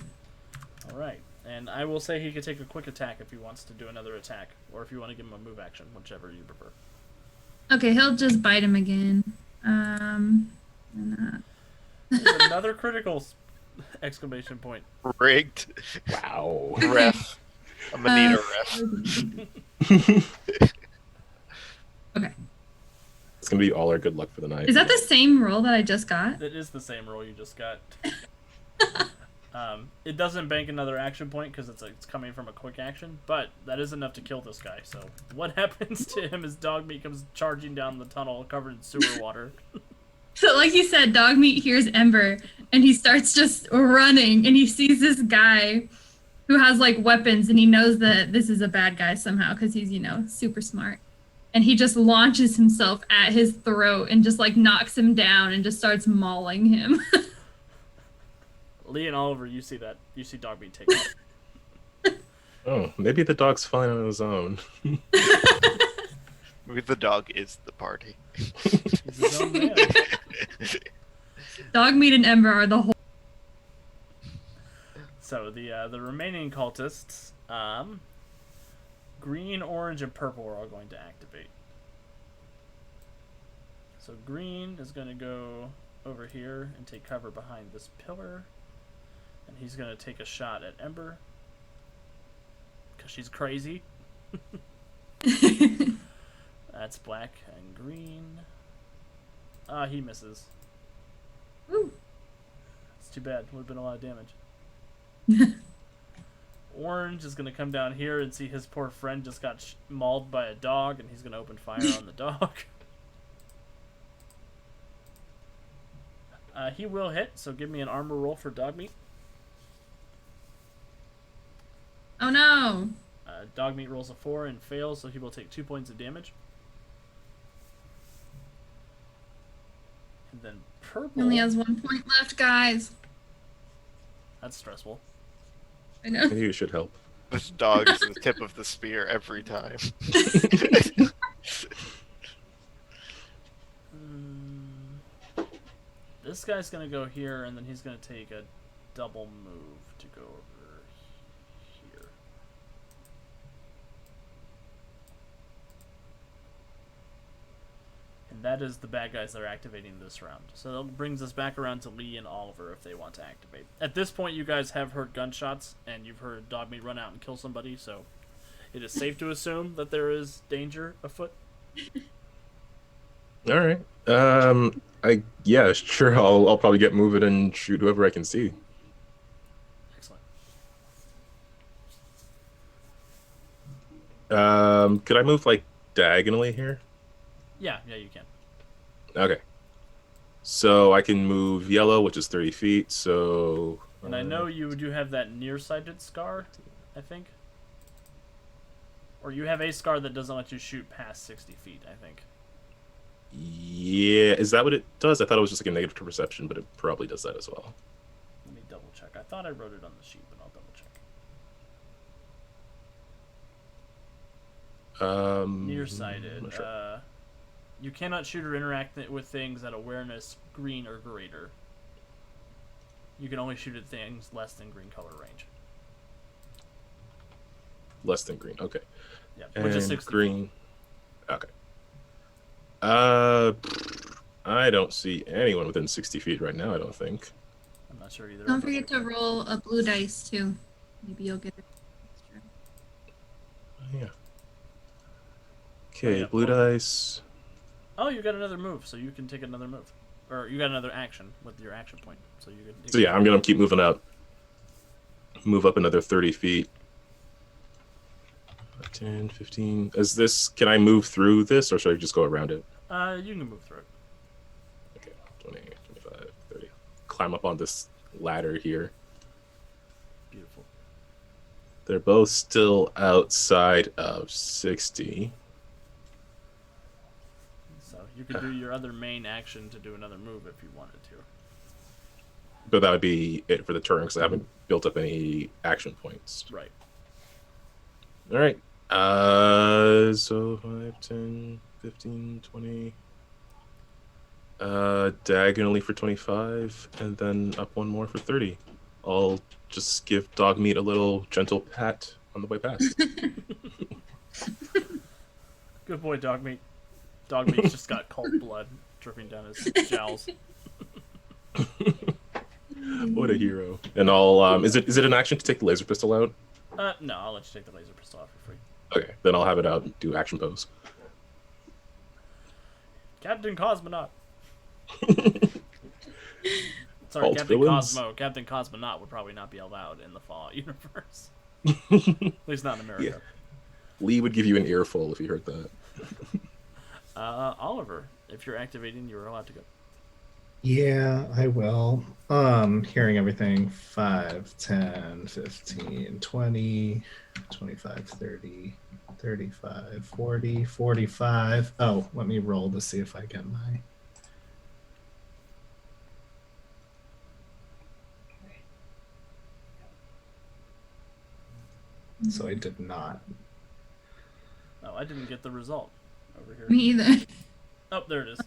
Speaker 1: All right, and I will say he could take a quick attack if he wants to do another attack, or if you want to give him a move action, whichever you prefer.
Speaker 3: Okay, he'll just bite him again. And,
Speaker 1: There's another critical exclamation point.
Speaker 5: Rigged.
Speaker 4: Wow.
Speaker 5: Ref. I'm gonna need a ref.
Speaker 3: Okay.
Speaker 4: It's gonna be all our good luck for the night.
Speaker 3: Is that the same roll that I just got?
Speaker 1: It is the same roll you just got. It doesn't bank another action point because it's coming from a quick action, but that is enough to kill this guy. So what happens to him as Dogmeat comes charging down the tunnel covered in sewer water?
Speaker 3: So, like you said, Dogmeat hears Ember, and he starts just running, and he sees this guy who has, like, weapons, and he knows that this is a bad guy somehow because he's, super smart. And he just launches himself at his throat and just, like, knocks him down and just starts mauling him.
Speaker 1: Lee and Oliver, you see that. You see Dogmeat take off.
Speaker 4: Oh, maybe the dog's fine on his own.
Speaker 5: Maybe the dog is the party.
Speaker 1: He's his own man.
Speaker 3: Dogmeat and Ember are the whole.
Speaker 1: So the remaining cultists, green, orange, and purple are all going to activate. So green is going to go over here and take cover behind this pillar, and he's going to take a shot at Ember because she's crazy. That's black and green. He misses.
Speaker 3: Ooh.
Speaker 1: It's too bad. Would have been a lot of damage. Orange is going to come down here and see his poor friend just got mauled by a dog, and he's going to open fire on the dog. He will hit, so give me an armor roll for Dogmeat.
Speaker 3: Oh no!
Speaker 1: Dogmeat rolls a 4 and fails, so he will take 2 points of damage. And then purple.
Speaker 3: He only has 1 point left, guys.
Speaker 1: That's stressful.
Speaker 3: I know.
Speaker 4: Maybe you should help.
Speaker 5: This dog is the tip of the spear every time.
Speaker 1: This guy's going to go here, and then he's going to take a double move to go over here. And that is the bad guys that are activating this round. So that brings us back around to Lee and Oliver if they want to activate. At this point, you guys have heard gunshots, and you've heard Dogmeat run out and kill somebody, so it is safe to assume that there is danger afoot.
Speaker 4: All right. Yeah, sure. I'll probably get moving and shoot whoever I can see.
Speaker 1: Excellent.
Speaker 4: Could I move like diagonally here?
Speaker 1: Yeah, you can.
Speaker 4: Okay. So I can move yellow, which is 30 feet. So.
Speaker 1: And I know you do have that nearsighted scar, I think. Or you have a scar that doesn't let you shoot past 60 feet, I think.
Speaker 4: Yeah, is that what it does? I thought it was just like a negative to perception, but it probably does that as well.
Speaker 1: Let me double check. I thought I wrote it on the sheet, but I'll double check. Nearsighted.
Speaker 4: Sure.
Speaker 1: You cannot shoot or interact with things at awareness green or greater. You can only shoot at things less than green color range.
Speaker 4: Less than green, okay.
Speaker 1: Yeah,
Speaker 4: And
Speaker 1: which is 60
Speaker 4: green. Okay. I don't see anyone within 60 feet right now, I don't think.
Speaker 1: I'm not sure either.
Speaker 3: Don't forget to roll a blue dice too. Maybe you'll get it.
Speaker 4: Yeah. Okay,
Speaker 1: yeah,
Speaker 4: blue
Speaker 1: well-
Speaker 4: dice.
Speaker 1: Oh, you got another move, so you can take another move. Or you got another action with your action point. So you can.
Speaker 4: So yeah, I'm gonna keep moving up. Move up another 30 feet. 10, 15. Is this? Can I move through this, or should I just go around it?
Speaker 1: You can move through it.
Speaker 4: Okay, 20, 25, 30. Climb up on this ladder here.
Speaker 1: Beautiful.
Speaker 4: They're both still outside of 60.
Speaker 1: So you could do your other main action to do another move if you wanted to.
Speaker 4: But that would be it for the turn because I haven't built up any action points.
Speaker 1: Right.
Speaker 4: All right. So 5, 10, 15, 20. Diagonally for 25, and then up one more for 30. I'll just give Dogmeat a little gentle pat on the way past.
Speaker 1: Good boy, Dogmeat. Dogmeat's just got cold blood dripping down his jowls.
Speaker 4: What a hero! And I'll is it an action to take the laser pistol out?
Speaker 1: No, I'll let you take the laser pistol out for free.
Speaker 4: Okay, then I'll have it out and do action pose.
Speaker 1: Captain Cosmonaut. Sorry,
Speaker 4: Alt
Speaker 1: Captain
Speaker 4: villains.
Speaker 1: Cosmo. Captain Cosmonaut would probably not be allowed in the Fallout universe. At least not in America.
Speaker 4: Yeah. Lee would give you an earful if he heard that.
Speaker 1: Oliver, if you're activating, you're allowed to go.
Speaker 2: Yeah, I will. Hearing everything 5, 10, 15, 20, 25, 30, 35, 40, 45. Oh, let me roll to see if I get my. So I did not.
Speaker 1: No, I didn't get the result over here.
Speaker 3: Me either.
Speaker 1: Oh, there it is.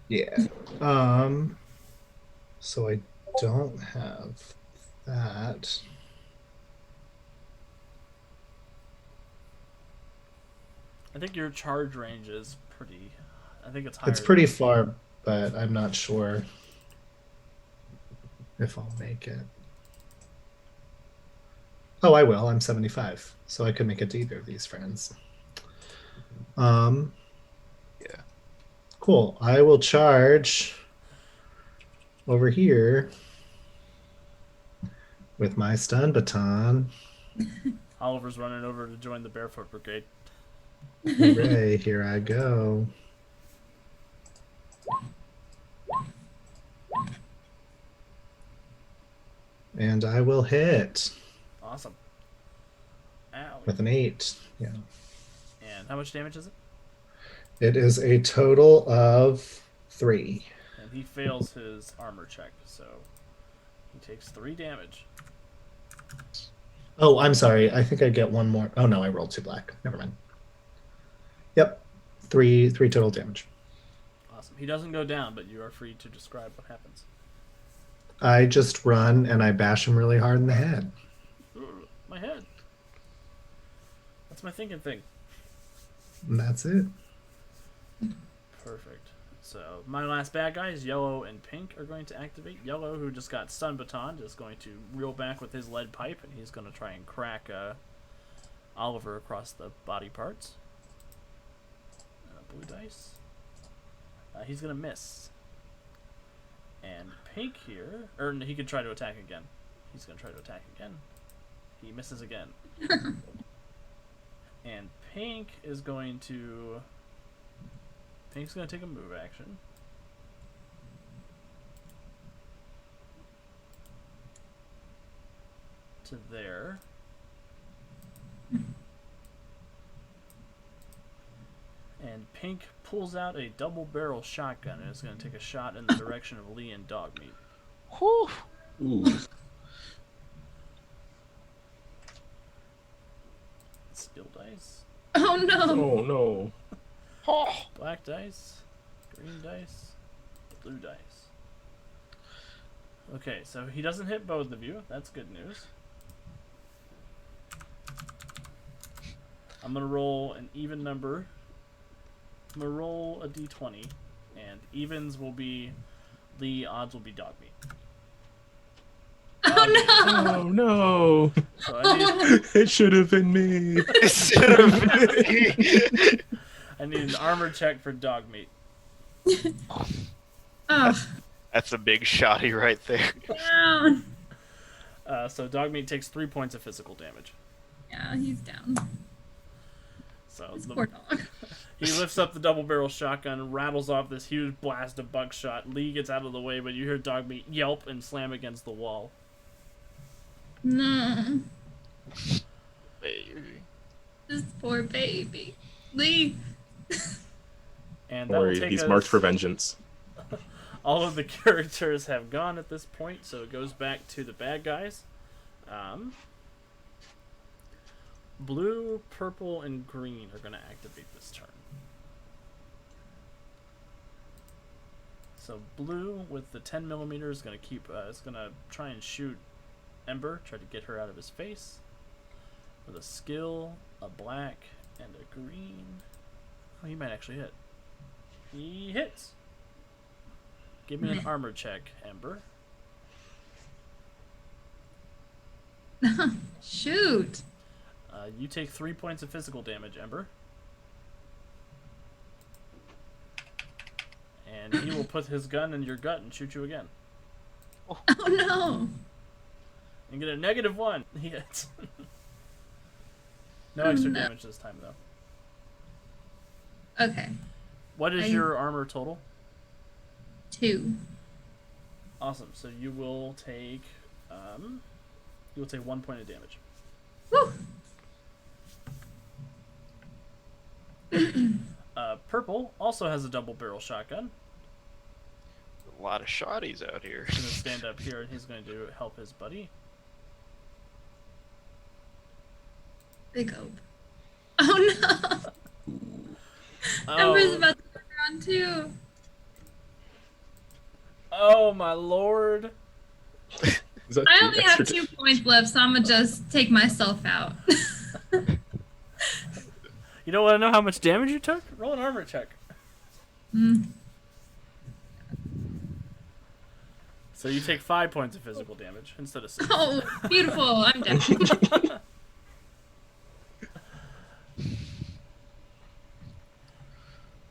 Speaker 2: Yeah. So I don't have that.
Speaker 1: I think your charge range is pretty. I think it's higher.
Speaker 2: It's pretty far, but I'm not sure if I'll make it. Oh, I will. I'm 75, so I could make it to either of these friends.
Speaker 5: Yeah.
Speaker 2: Cool. I will charge over here with my stun baton.
Speaker 1: Oliver's running over to join the Barefoot Brigade.
Speaker 2: Hooray, here I go. And I will hit
Speaker 1: Awesome. Ow.
Speaker 2: with an 8. Yeah.
Speaker 1: And how much damage is it?
Speaker 2: It is a total of 3.
Speaker 1: And he fails his armor check, so he takes 3 damage.
Speaker 2: Oh, I'm sorry. I think I get one more. Oh no, I rolled 2 black. Never mind. Yep. 3 total damage.
Speaker 1: Awesome. He doesn't go down, but you are free to describe what happens.
Speaker 2: I just run and I bash him really hard in the head.
Speaker 1: Ooh, my head. That's my thinking thing.
Speaker 2: And that's it.
Speaker 1: Perfect. So my last bad guys, Yellow and Pink, are going to activate. Yellow, who just got stun baton, is going to reel back with his lead pipe, and he's going to try and crack Oliver across the body parts. Blue dice. He's going to miss. And Pink here, or he could try to attack again. He's going to try to attack again. He misses again. And Pink is going to... Pink's going to take a move action. To there. And Pink pulls out a double barrel shotgun and is going to take a shot in the direction of Lee and Dogmeat.
Speaker 5: Whew.
Speaker 4: Ooh.
Speaker 1: Steel dice.
Speaker 3: Oh no.
Speaker 4: Oh no.
Speaker 5: Oh.
Speaker 1: Black dice. Green dice. Blue dice. Okay, so he doesn't hit both of you. That's good news. I'm going to roll an even number. I'm going to roll a d20. And evens will be Lee, odds will be Dogmeat.
Speaker 3: Oh no.
Speaker 4: Oh no.
Speaker 1: So I need,
Speaker 4: It should have been me.
Speaker 5: Instead of me.
Speaker 1: I need an armor check for Dogmeat.
Speaker 3: Oh,
Speaker 5: That's a big shotty right there.
Speaker 3: down.
Speaker 1: So Dogmeat takes 3 points of physical damage.
Speaker 3: Yeah, he's down.
Speaker 1: So
Speaker 3: This poor dog.
Speaker 1: he lifts up the double barrel shotgun, rattles off this huge blast of buckshot. Lee gets out of the way, but you hear Dogmeat yelp and slam against the wall.
Speaker 3: No,
Speaker 5: Baby.
Speaker 3: this poor baby. Lee.
Speaker 1: And
Speaker 4: Don't
Speaker 1: that will
Speaker 4: worry,
Speaker 1: take
Speaker 4: he's
Speaker 1: us-
Speaker 4: marked for vengeance.
Speaker 1: All of the characters have gone at this point, so it goes back to the bad guys. Blue, purple, and green are going to activate this turn. So blue with the 10 millimeter is going to keep. Is going to try and shoot Ember, try to get her out of his face. With a skill, a black, and a green. Oh, he might actually hit. He hits. Give me an armor check, Ember.
Speaker 3: Shoot.
Speaker 1: You take 3 points of physical damage, Ember. And he will put his gun in your gut and shoot you again.
Speaker 3: Oh no.
Speaker 1: And get a -1. He hits. No extra
Speaker 3: no.
Speaker 1: damage this time, though.
Speaker 3: Okay.
Speaker 1: What is your armor total?
Speaker 3: 2.
Speaker 1: Awesome. So you will take 1 point of damage.
Speaker 3: Woo.
Speaker 1: Purple also has a double barrel shotgun.
Speaker 5: A lot of shotties out here.
Speaker 1: He's going to stand up here and he's going to help his buddy.
Speaker 3: Big hope. Oh no. Ember's about to go down too.
Speaker 1: Oh my lord.
Speaker 4: Is that
Speaker 3: I
Speaker 4: two
Speaker 3: only
Speaker 4: extra
Speaker 3: have 2 points left, so I'm gonna just take myself out.
Speaker 1: You don't want to know how much damage you took? Roll an armor check. So you take 5 points of physical damage instead of 6.
Speaker 3: Oh, beautiful. I'm dead.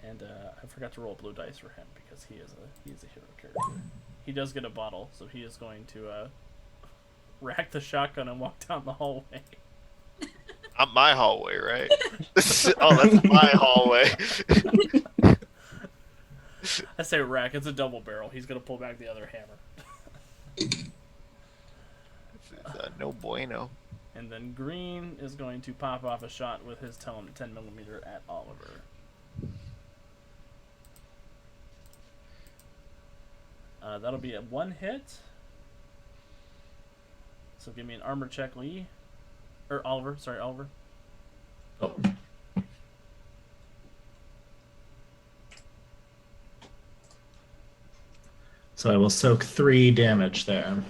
Speaker 1: And I forgot to roll blue dice for him because he is a hero character. He does get a bottle, so he is going to rack the shotgun and walk down the hallway.
Speaker 5: Not my hallway, right? Oh, that's my hallway.
Speaker 1: I say rack, it's a double barrel. He's going to pull back the other hammer.
Speaker 5: This is no bueno.
Speaker 1: And then green is going to pop off a shot with his 10 millimeter at Oliver. That'll be a 1 hit. So give me an armor check, Lee. Or Oliver, sorry, Oliver.
Speaker 2: Oh. So I will soak 3 damage there.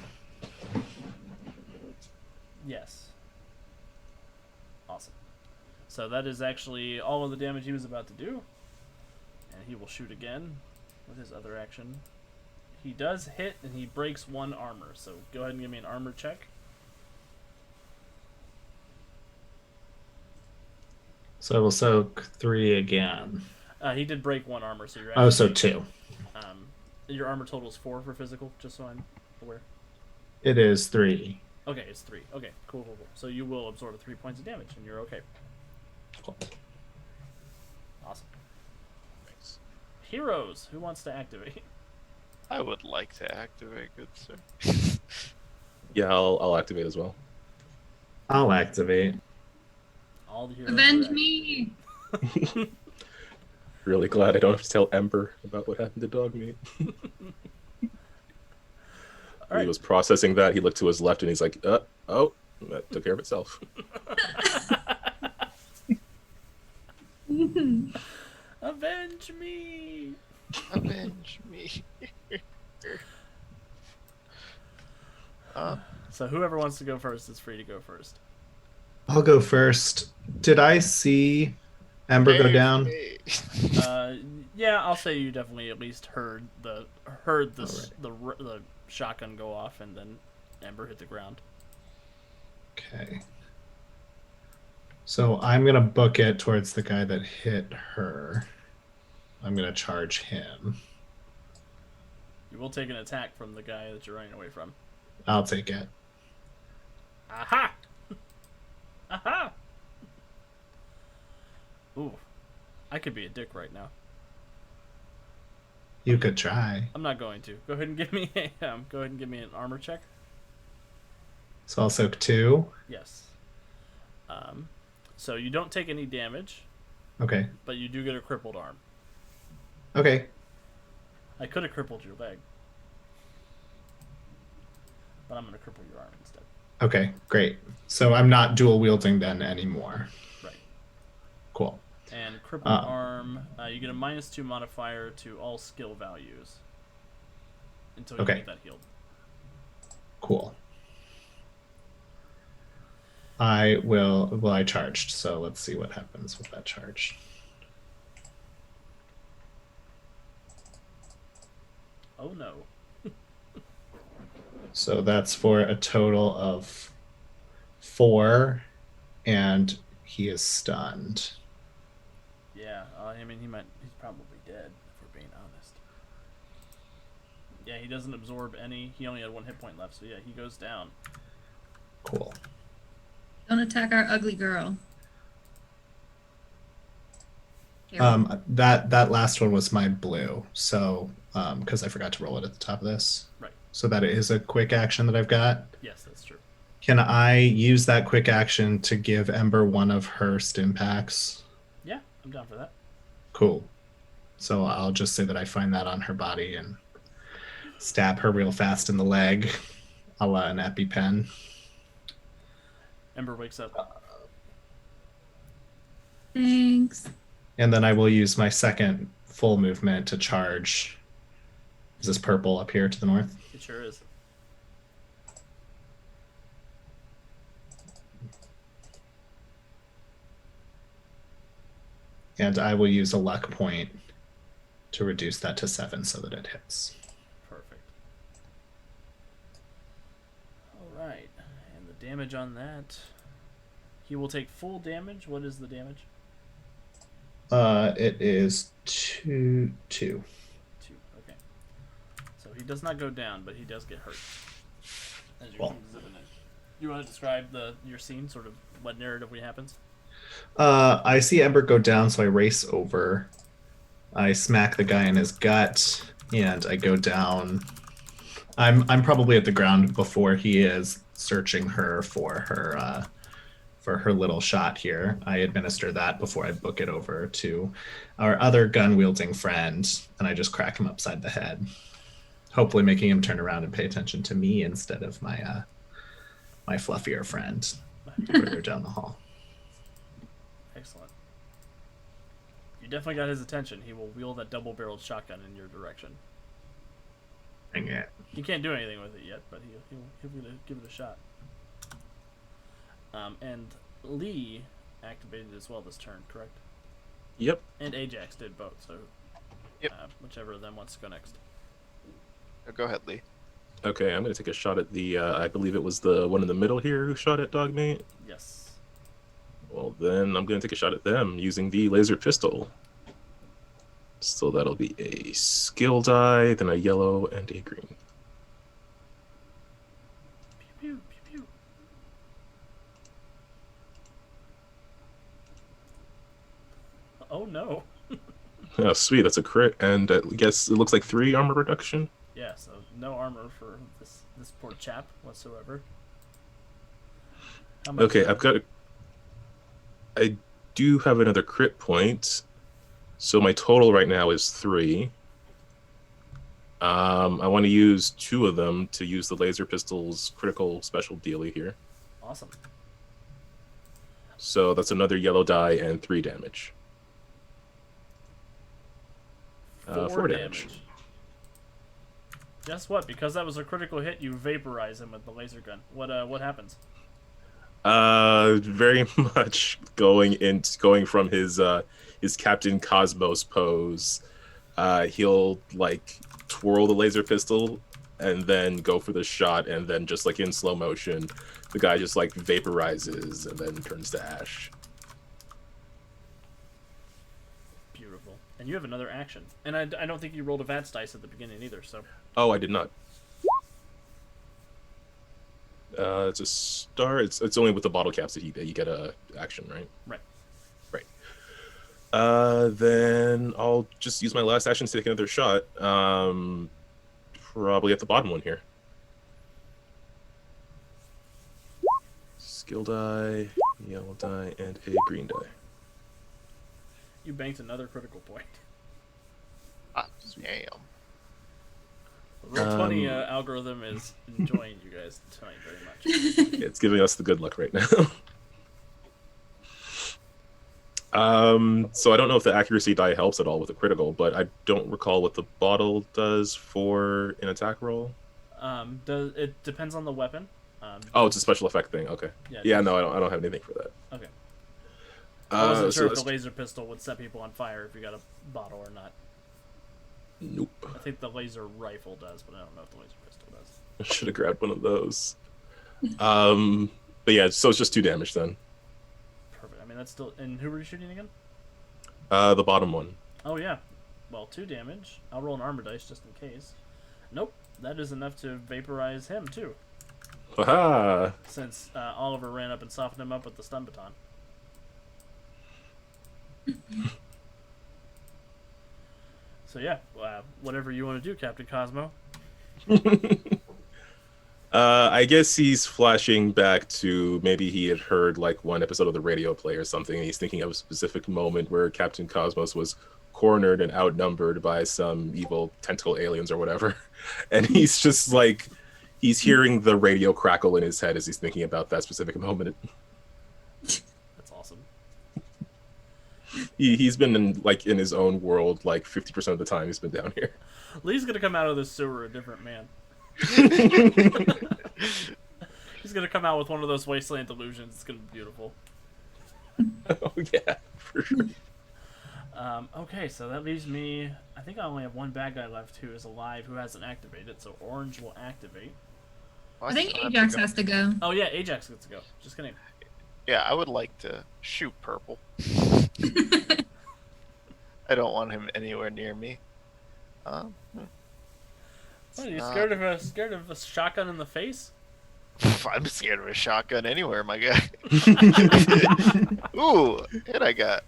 Speaker 1: Yes. Awesome. So that is actually all of the damage he was about to do. And he will shoot again with his other action. He does hit and he breaks 1 armor. So go ahead and give me an armor check.
Speaker 2: So I will soak 3 again.
Speaker 1: He did break 1 armor, so you're
Speaker 2: Oh, so
Speaker 1: actually,
Speaker 2: 2.
Speaker 1: your armor total is 4 for physical, just so I'm aware.
Speaker 2: It is 3.
Speaker 1: Okay, it's 3. Okay, cool. So you will absorb 3 points of damage, and you're okay.
Speaker 2: Cool.
Speaker 1: Awesome.
Speaker 5: Thanks.
Speaker 1: Heroes, who wants to activate?
Speaker 5: I would like to activate, good sir.
Speaker 4: Yeah, I'll activate as well.
Speaker 2: I'll activate.
Speaker 1: All the heroes.
Speaker 3: Avenge
Speaker 1: are
Speaker 3: me.
Speaker 4: Really glad I don't have to tell Ember about what happened to Dogmeat.
Speaker 1: All right.
Speaker 4: He was processing that. He looked to his left and he's like, oh, that took care of itself.
Speaker 1: Avenge me!
Speaker 5: Avenge me.
Speaker 1: So whoever wants to go first is free to go first.
Speaker 2: I'll go first. Did I see Ember go down?
Speaker 1: Yeah, I'll say you definitely at least heard the shotgun go off and then Ember hit the ground.
Speaker 2: Okay. So I'm gonna book it towards the guy that hit her. I'm going to charge him.
Speaker 1: You will take an attack from the guy that you're running away from.
Speaker 2: I'll take it.
Speaker 1: Aha! Aha! Ooh. I could be a dick right now.
Speaker 2: You could try.
Speaker 1: I'm not going to. Go ahead and give me a go ahead and give me an armor check.
Speaker 2: So I'll soak 2.
Speaker 1: Yes. So you don't take any damage,
Speaker 2: Okay.
Speaker 1: but you do get a crippled arm.
Speaker 2: Okay.
Speaker 1: I could have crippled your leg, but I'm going to cripple your arm instead.
Speaker 2: Okay, great. So I'm not dual wielding then anymore.
Speaker 1: Right.
Speaker 2: Cool.
Speaker 1: And crippled arm, you get a -2 modifier to all skill values until you
Speaker 2: Okay.
Speaker 1: get that healed.
Speaker 2: Cool. I charged, so let's see what happens with that charge.
Speaker 1: Oh no.
Speaker 2: So that's for a total of 4, and he is stunned.
Speaker 1: Yeah, I mean, he's probably dead, if we're being honest. Yeah, he doesn't absorb any. He only had 1 hit point left, so yeah, he goes down.
Speaker 2: Cool.
Speaker 3: Don't attack our ugly girl.
Speaker 2: That last one was my blue, so because I forgot to roll it at the top of this.
Speaker 1: Right.
Speaker 2: So that is a quick action that I've got.
Speaker 1: Yes, that's true.
Speaker 2: Can I use that quick action to give Ember one of her stim packs?
Speaker 1: Yeah, I'm down for that.
Speaker 2: Cool. So I'll just say that I find that on her body and stab her real fast in the leg, a la an EpiPen.
Speaker 1: Ember wakes up.
Speaker 3: Thanks.
Speaker 2: And then I will use my second full movement to charge. Is this purple up here to the north?
Speaker 1: It sure is.
Speaker 2: And I will use a luck point to reduce that to 7 so that it hits.
Speaker 1: Perfect. All right, and the damage on that. He will take full damage. What is the damage?
Speaker 2: It is 2.
Speaker 1: 2. Okay. So he does not go down, but he does get hurt. As you're
Speaker 2: Cool.
Speaker 1: zipping it. You want to describe your scene, sort of what narratively happens?
Speaker 2: I see Ember go down, so I race over. I smack the guy in his gut, and I go down. I'm probably at the ground before he is, searching her for her little shot here. I administer that before I book it over to our other gun-wielding friend, and I just crack him upside the head, hopefully making him turn around and pay attention to me instead of my my fluffier friend further down the hall.
Speaker 1: Excellent. You definitely got his attention. He will wield that double-barreled shotgun in your direction.
Speaker 2: Dang it.
Speaker 1: He can't do anything with it yet, but he'll give it a shot. And Lee activated as well this turn, correct?
Speaker 4: Yep.
Speaker 1: And Ajax did both, so
Speaker 5: Yep.
Speaker 1: Whichever of them wants to go next.
Speaker 5: Go ahead, Lee.
Speaker 4: Okay, I'm going to take a shot at the, I believe it was the one in the middle here who shot at Dogmate.
Speaker 1: Yes.
Speaker 4: Well, then I'm going to take a shot at them using the laser pistol. So that'll be a skill die, then a yellow, and a green.
Speaker 1: Pew, pew, pew, pew. Oh no.
Speaker 4: Oh, sweet, that's a crit, and I guess it looks like 3 armor reduction.
Speaker 1: Yeah, so no armor for this poor chap whatsoever. How much
Speaker 4: Okay, I do have another crit point, so my total right now is 3. I want to use 2 of them to use the laser pistol's critical special dealie here.
Speaker 1: Awesome.
Speaker 4: So that's another yellow die and 3 damage. 4 damage.
Speaker 1: Guess what? Because that was a critical hit, you vaporize him with the laser gun. What happens?
Speaker 4: Very much going from his Captain Cosmos pose. He'll like twirl the laser pistol and then go for the shot, and then just like in slow motion, the guy just like vaporizes and then turns to ash.
Speaker 1: Beautiful. And you have another action. And I don't think you rolled a VATS dice at the beginning either, so...
Speaker 4: Oh, I did not. It's a star. It's only with the bottle caps that you get a action, right?
Speaker 1: Right.
Speaker 4: Right. Then I'll just use my last action to take another shot. Probably at the bottom one here. Skill die, yellow die, and a green die.
Speaker 1: You banked another critical point.
Speaker 5: Damn.
Speaker 1: The Roll20 algorithm is enjoying you guys tonight very much.
Speaker 4: Yeah, it's giving us the good luck right now. So I don't know if the accuracy die helps at all with a critical, but I don't recall what the bottle does for an attack roll.
Speaker 1: It depends on the weapon.
Speaker 4: Oh, it's a special effect thing. Okay. Yeah, no, I don't have anything for that.
Speaker 1: Okay. I wasn't sure if
Speaker 4: so
Speaker 1: the laser pistol would set people on fire if you got a bottle or not.
Speaker 4: Nope.
Speaker 1: I think the laser rifle does, but I don't know if the laser pistol does.
Speaker 4: I should have grabbed one of those. But yeah, so it's just 2 damage then.
Speaker 1: Perfect. I mean, that's still... And who were you shooting again?
Speaker 4: The bottom one.
Speaker 1: Oh, yeah. Well, 2 damage. I'll roll an armor dice just in case. Nope. That is enough to vaporize him, too.
Speaker 4: Aha!
Speaker 1: Since Oliver ran up and softened him up with the stun baton. So yeah, whatever you want to do, Captain Cosmo.
Speaker 4: I guess he's flashing back to maybe he had heard like one episode of the radio play or something, and he's thinking of a specific moment where Captain Cosmos was cornered and outnumbered by some evil tentacle aliens or whatever. And he's just like, he's hearing the radio crackle in his head as he's thinking about that specific moment.
Speaker 1: That's awesome.
Speaker 4: He's been in his own world like 50% of the time he's been down here.
Speaker 1: Lee's gonna come out of this sewer a different man. He's gonna come out with one of those wasteland delusions. It's gonna be beautiful.
Speaker 4: Oh yeah, for sure.
Speaker 1: Okay, so that leaves me... I think I only have one bad guy left who is alive who hasn't activated, so Orange will activate.
Speaker 3: I think Ajax has to go.
Speaker 1: Oh yeah, Ajax gets to go. Just kidding.
Speaker 5: Yeah, I would like to shoot Purple. I don't want him anywhere near me.
Speaker 1: What, are you scared of a shotgun in the face?
Speaker 5: I'm scared of a shotgun anywhere, my guy. Ooh, and I got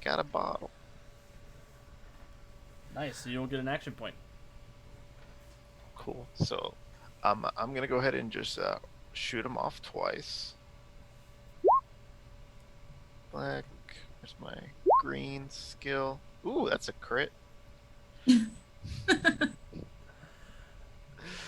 Speaker 5: a bottle.
Speaker 1: Nice, so you'll get an action point.
Speaker 5: Cool. So, I'm gonna go ahead and just shoot him off twice. Black. There's my green skill. Ooh, that's a crit.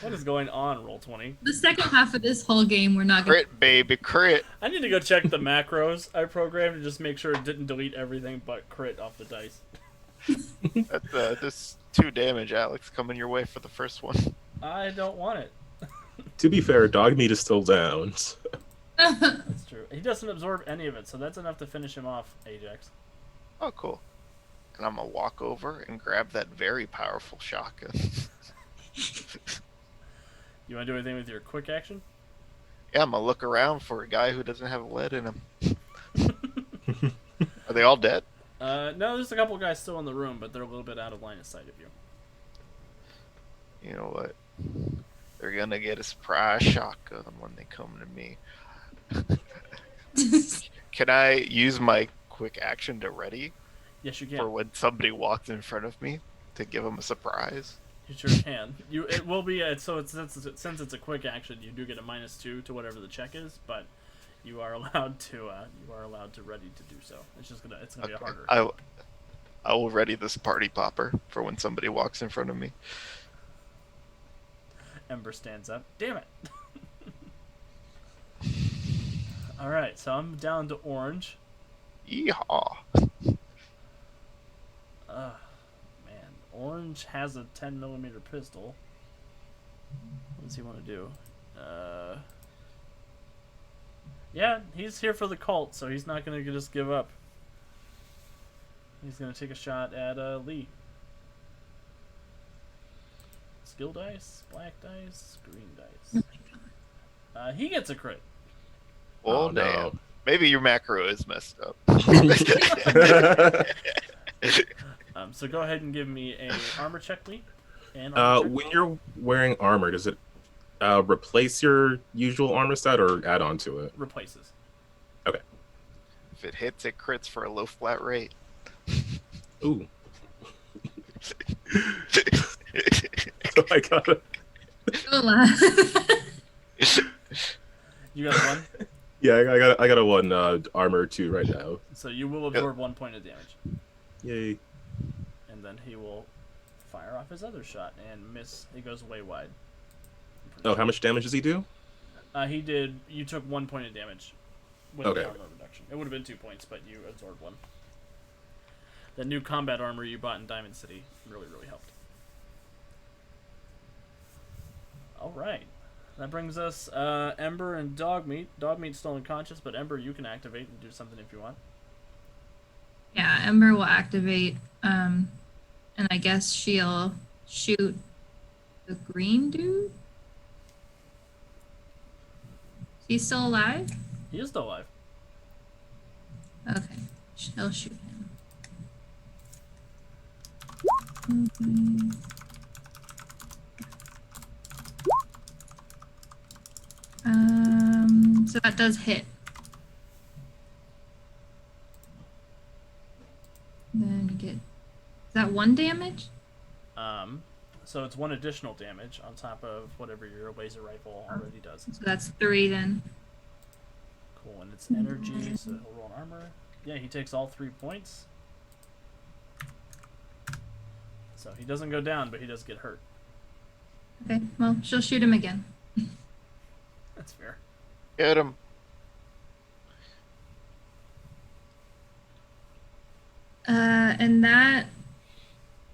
Speaker 1: What is going on, Roll20?
Speaker 3: The second half of this whole game, we're not going to...
Speaker 5: Crit, baby, crit.
Speaker 1: I need to go check the macros I programmed to just make sure it didn't delete everything but crit off the dice.
Speaker 5: That's this 2 damage, Alex, coming your way for the first one.
Speaker 1: I don't want it.
Speaker 4: To be fair, dog meat is still down. So.
Speaker 1: That's true. He doesn't absorb any of it, so that's enough to finish him off, Ajax.
Speaker 5: Oh, cool. And I'm gonna walk over and grab that very powerful shotgun.
Speaker 1: You want to do anything with your quick action?
Speaker 5: Yeah, I'm gonna look around for a guy who doesn't have lead in him. Are they all dead?
Speaker 1: No, there's a couple guys still in the room, but they're a little bit out of line of sight of you.
Speaker 5: You know what? They're gonna get a surprise shotgun when they come to me. Can I use my quick action to ready
Speaker 1: Yes, you can.
Speaker 5: for when somebody walks in front of me to give them a surprise?
Speaker 1: You sure can. It will be since it's a quick action, you do get a -2 to whatever the check is, but you are allowed to ready to do so. It's gonna be harder.
Speaker 5: I will ready this party popper for when somebody walks in front of me.
Speaker 1: Ember stands up. Damn it. All right, so I'm down to Orange.
Speaker 5: Yeehaw!
Speaker 1: Man, Orange has a 10mm pistol. What does he want to do? Yeah, he's here for the cult, so he's not gonna just give up. He's gonna take a shot at Lee. Skill dice, black dice, green dice.
Speaker 3: Oh my god.
Speaker 1: He gets a crit.
Speaker 5: Oh,
Speaker 4: no.
Speaker 5: damn. Maybe your macro is messed up.
Speaker 1: So go ahead and give me a armor check, Lee. And armor check.
Speaker 4: When you're wearing armor, does it replace your usual armor set or add on to it?
Speaker 1: Replaces.
Speaker 4: Okay.
Speaker 5: If it hits, it crits for a low flat rate.
Speaker 4: Ooh. So I got it.
Speaker 1: You got a 1?
Speaker 4: Yeah, I got a 1 armor 2 right now.
Speaker 1: So you will absorb 1 point of damage.
Speaker 4: Yay.
Speaker 1: And then he will fire off his other shot and miss. He goes way wide.
Speaker 4: Oh, how much damage does he do?
Speaker 1: He did. You took 1 point of damage with
Speaker 4: Okay.
Speaker 1: the armor reduction. It would have been 2 points, but you absorbed 1. The new combat armor you bought in Diamond City really, really helped. All right. That brings us Ember and Dogmeat. Dogmeat's still unconscious, but Ember, you can activate and do something if you want.
Speaker 3: Yeah, Ember will activate, and I guess she'll shoot the green dude. Is he still alive?
Speaker 1: He is still alive.
Speaker 3: Okay, she'll shoot him. Okay. So that does hit. Then you get, is that 1 damage?
Speaker 1: So it's 1 additional damage on top of whatever your laser rifle already does.
Speaker 3: So that's 3 then.
Speaker 1: Cool, and it's energy, so he'll roll an armor. Yeah, he takes all 3 points. So he doesn't go down, but he does get hurt.
Speaker 3: Okay, well, she'll shoot him again.
Speaker 1: That's fair.
Speaker 5: Get him.
Speaker 3: And that,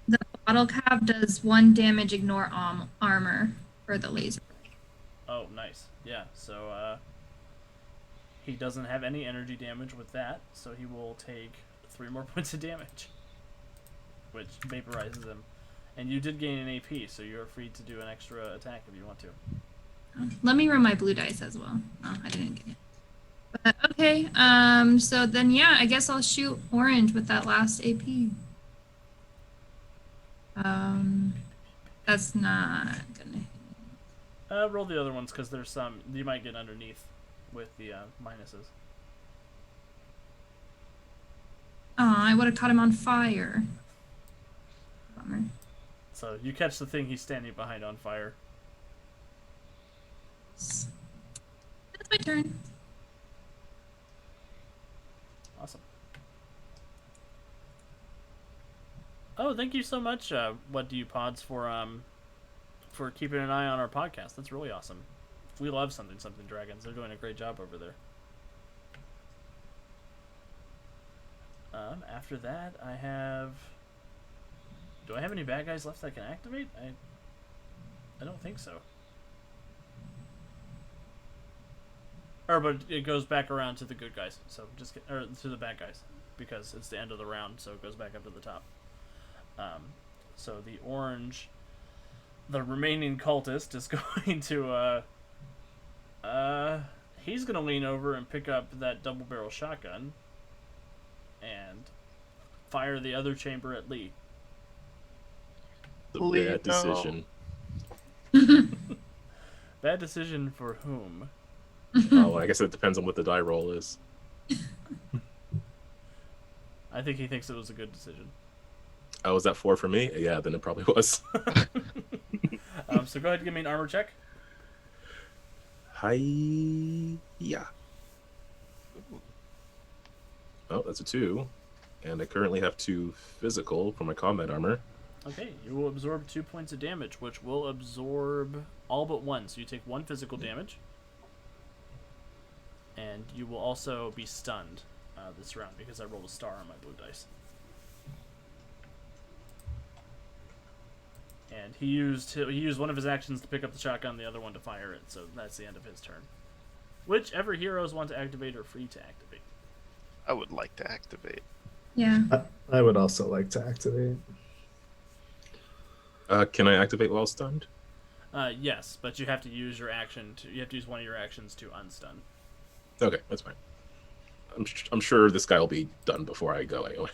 Speaker 3: the bottle cap does 1 damage, ignore armor for the laser.
Speaker 1: Oh, nice. Yeah, so he doesn't have any energy damage with that, so he will take 3 more points of damage, which vaporizes him. And you did gain an AP, so you're free to do an extra attack if you want to.
Speaker 3: Let me roll my blue dice as well. Oh, I didn't get it. But okay, so then yeah, I guess I'll shoot orange with that last AP. That's not gonna hit.
Speaker 1: Roll the other ones, because there's some you might get underneath with the minuses.
Speaker 3: Oh, I would have caught him on fire. Bummer.
Speaker 1: So you catch the thing he's standing behind on fire.
Speaker 3: That's my turn.
Speaker 1: Awesome. Oh, thank you so much, What Do You Pods, for keeping an eye on our podcast. That's really awesome. We love Something Dragons. They're doing a great job over there. After that, I have... Do I have any bad guys left I can activate? I don't think so. But it goes back around to the good guys. So or to the bad guys, because it's the end of the round. So it goes back up to the top. So the orange, the remaining cultist is going to he's gonna lean over and pick up that double barrel shotgun and fire the other chamber at Lee.
Speaker 4: The
Speaker 5: Lee,
Speaker 4: bad decision.
Speaker 1: Bad decision for whom?
Speaker 4: Oh, I guess it depends on what the die roll is.
Speaker 1: I think he thinks it was a good decision.
Speaker 4: Oh, was that 4 for me? Yeah, then it probably was.
Speaker 1: So go ahead and give me an armor check.
Speaker 4: Hi. Yeah. Oh, that's a 2. And I currently have 2 physical for my combat armor.
Speaker 1: Okay, you will absorb 2 points of damage, which will absorb all but 1. So you take 1 physical damage. And you will also be stunned this round because I rolled a star on my blue dice. And he used one of his actions to pick up the shotgun, the other one to fire it. So that's the end of his turn. Whichever heroes want to activate are free to activate.
Speaker 5: I would like to activate.
Speaker 3: Yeah.
Speaker 2: I would also like to activate.
Speaker 4: Can I activate while stunned?
Speaker 1: Yes, but you have to use your action you have to use one of your actions to unstun.
Speaker 4: Okay, that's fine. I'm sure this guy will be done before I go anyway.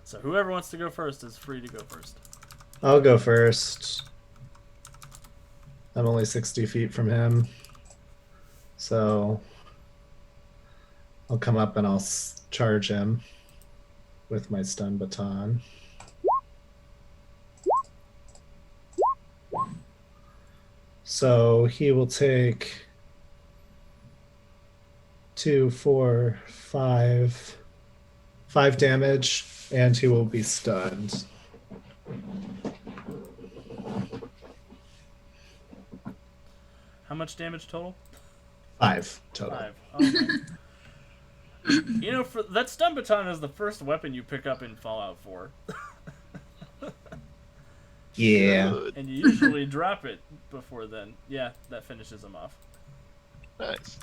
Speaker 1: So whoever wants to go first is free to go first.
Speaker 2: I'll go first. I'm only 60 feet from him. So I'll come up and I'll charge him with my stun baton. So he will take 2, 4, 5 damage, and he will be stunned.
Speaker 1: How much damage total?
Speaker 2: 5 total.
Speaker 1: 5. Oh, you know, for that stun baton is the first weapon you pick up in Fallout 4.
Speaker 2: Yeah.
Speaker 5: Good.
Speaker 1: And you usually drop it before then. Yeah, that finishes him off.
Speaker 5: Nice.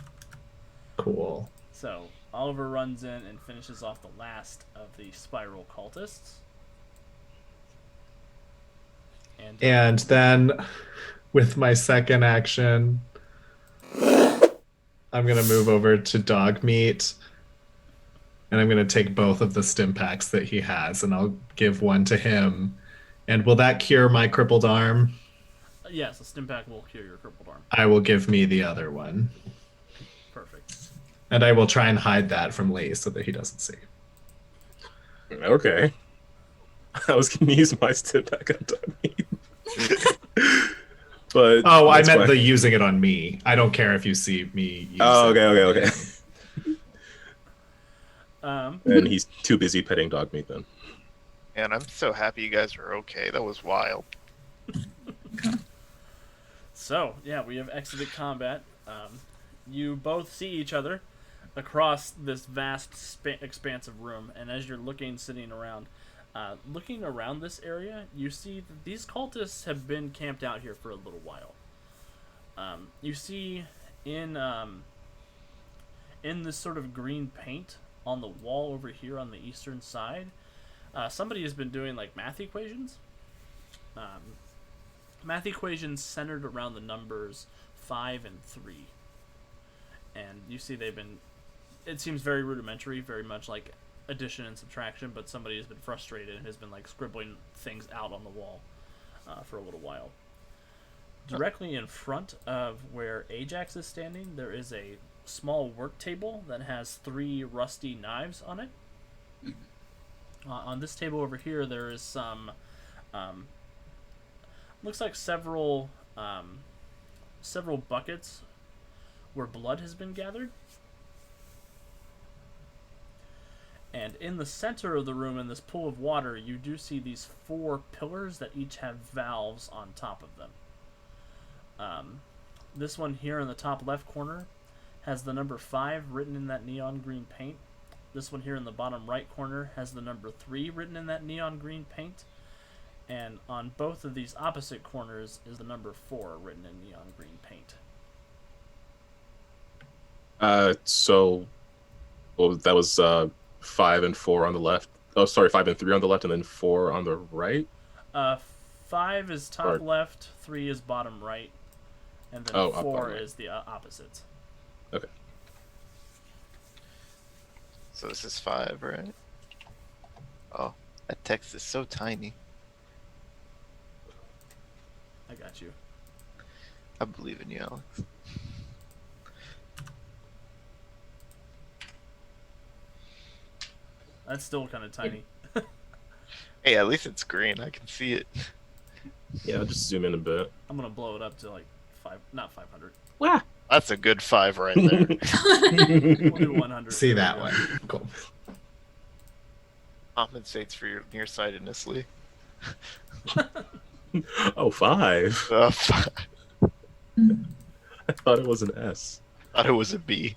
Speaker 2: Cool.
Speaker 1: So, Oliver runs in and finishes off the last of the spiral cultists.
Speaker 2: And then with my second action, I'm going to move over to dog meat. And I'm going to take both of the stim packs that he has, and I'll give one to him. And will that cure my crippled arm?
Speaker 1: Yes, a stim pack will cure your crippled arm.
Speaker 2: I will give me the other one.
Speaker 1: Perfect.
Speaker 2: And I will try and hide that from Lee so that he doesn't see.
Speaker 4: Okay. I was going to use my step back on Tommy. But
Speaker 2: Oh, I
Speaker 4: that's
Speaker 2: meant
Speaker 4: fine.
Speaker 2: the using it on me. I don't care if you see me use
Speaker 4: Oh,
Speaker 2: it.
Speaker 4: okay.
Speaker 1: Um,
Speaker 4: And he's too busy petting dog meat then.
Speaker 5: And I'm so happy you guys are okay. That was wild.
Speaker 1: so, yeah, we have exited combat. You both see each other across this vast expanse of room, and as you're sitting around, looking around this area, you see that these cultists have been camped out here for a little while. You see in this sort of green paint on the wall over here on the eastern side, somebody has been doing like math equations. Math equations centered around the numbers 5 and 3. And you see it seems very rudimentary, very much like addition and subtraction, but somebody has been frustrated and has been like scribbling things out on the wall for a little while. Directly in front of where Ajax is standing, there is a small work table that has 3 rusty knives on it. On this table over here, there is some, looks like several buckets where blood has been gathered. And in the center of the room, in this pool of water, you do see these 4 pillars that each have valves on top of them. This one here in the top left corner has the number 5 written in that neon green paint. This one here in the bottom right corner has the number 3 written in that neon green paint. And on both of these opposite corners is the number 4 written in neon green paint.
Speaker 4: So that was 5 and 4 on the left. Oh, sorry, 5 and 3 on the left, and then 4 on the right.
Speaker 1: 5 is top left, 3 is bottom right, and then 4
Speaker 4: right.
Speaker 1: is the opposites.
Speaker 4: Okay.
Speaker 5: So this is 5, right? Oh, that text is so tiny.
Speaker 1: I got you.
Speaker 5: I believe in you, Alex.
Speaker 1: That's still kind of tiny.
Speaker 5: Hey, at least it's green. I can see it.
Speaker 4: Yeah, I'll just zoom in a bit.
Speaker 1: I'm gonna blow it up to like 5, not 500.
Speaker 4: Wow.
Speaker 5: That's a good 5 right there.
Speaker 1: We'll do 100.
Speaker 2: See that one. Cool.
Speaker 5: Compensates for your nearsightedness, Lee.
Speaker 4: Oh, 5.
Speaker 5: 5.
Speaker 4: I thought it was an S.
Speaker 5: Thought it was a B.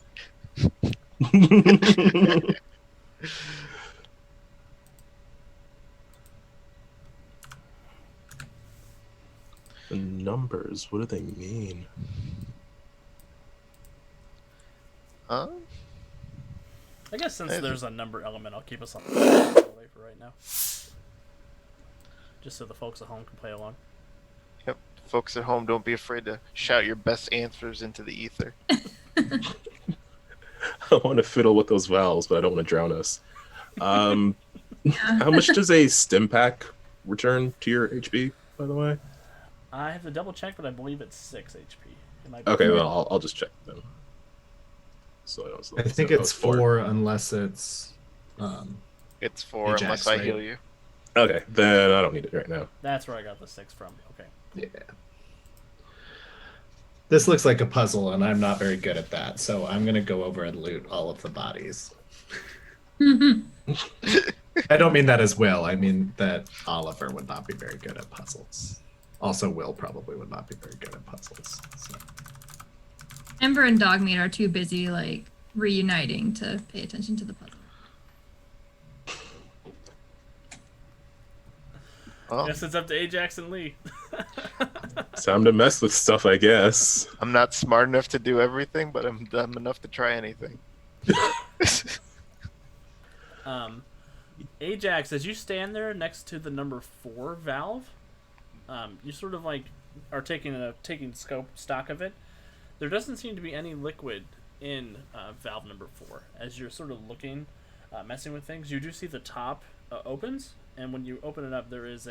Speaker 4: The numbers, what do they mean?
Speaker 5: Huh?
Speaker 1: I guess since
Speaker 5: Hey.
Speaker 1: there's a number element, I'll keep us on the way for right now. Just so the folks at home can play along.
Speaker 5: Yep. Folks at home, don't be afraid to shout your best answers into the ether.
Speaker 4: I want to fiddle with those vowels, but I don't want to drown us. How much does a stim pack return to your HP, by the way?
Speaker 1: I have to double check, but I believe it's 6 HP. It might be
Speaker 4: Okay,
Speaker 3: Yeah.
Speaker 4: well, I'll just check then. So I don't.
Speaker 2: I think it's 4 unless it's.
Speaker 5: It's 4
Speaker 2: Ajax,
Speaker 5: unless I
Speaker 2: right?
Speaker 5: heal you.
Speaker 4: Okay, then I don't need it right now.
Speaker 1: That's where I got the 6 from. Okay.
Speaker 2: Yeah. This looks like a puzzle, and I'm not very good at that, so I'm gonna go over and loot all of the bodies. I don't mean that as Will. I mean that Oliver would not be very good at puzzles. Also, Will probably would not be very good at puzzles. So.
Speaker 3: Ember and Dogmeat are too busy like reuniting to pay attention to the puzzle.
Speaker 5: Well,
Speaker 1: Guess it's up to Ajax and Lee.
Speaker 4: Time to mess with stuff, I guess.
Speaker 5: I'm not smart enough to do everything, but I'm dumb enough to try anything.
Speaker 1: Ajax, as you stand there next to the number 4 valve, you sort of like are taking stock of it. There doesn't seem to be any liquid in valve number 4. As you're sort of looking, messing with things, you do see the top opens, and when you open it up, there is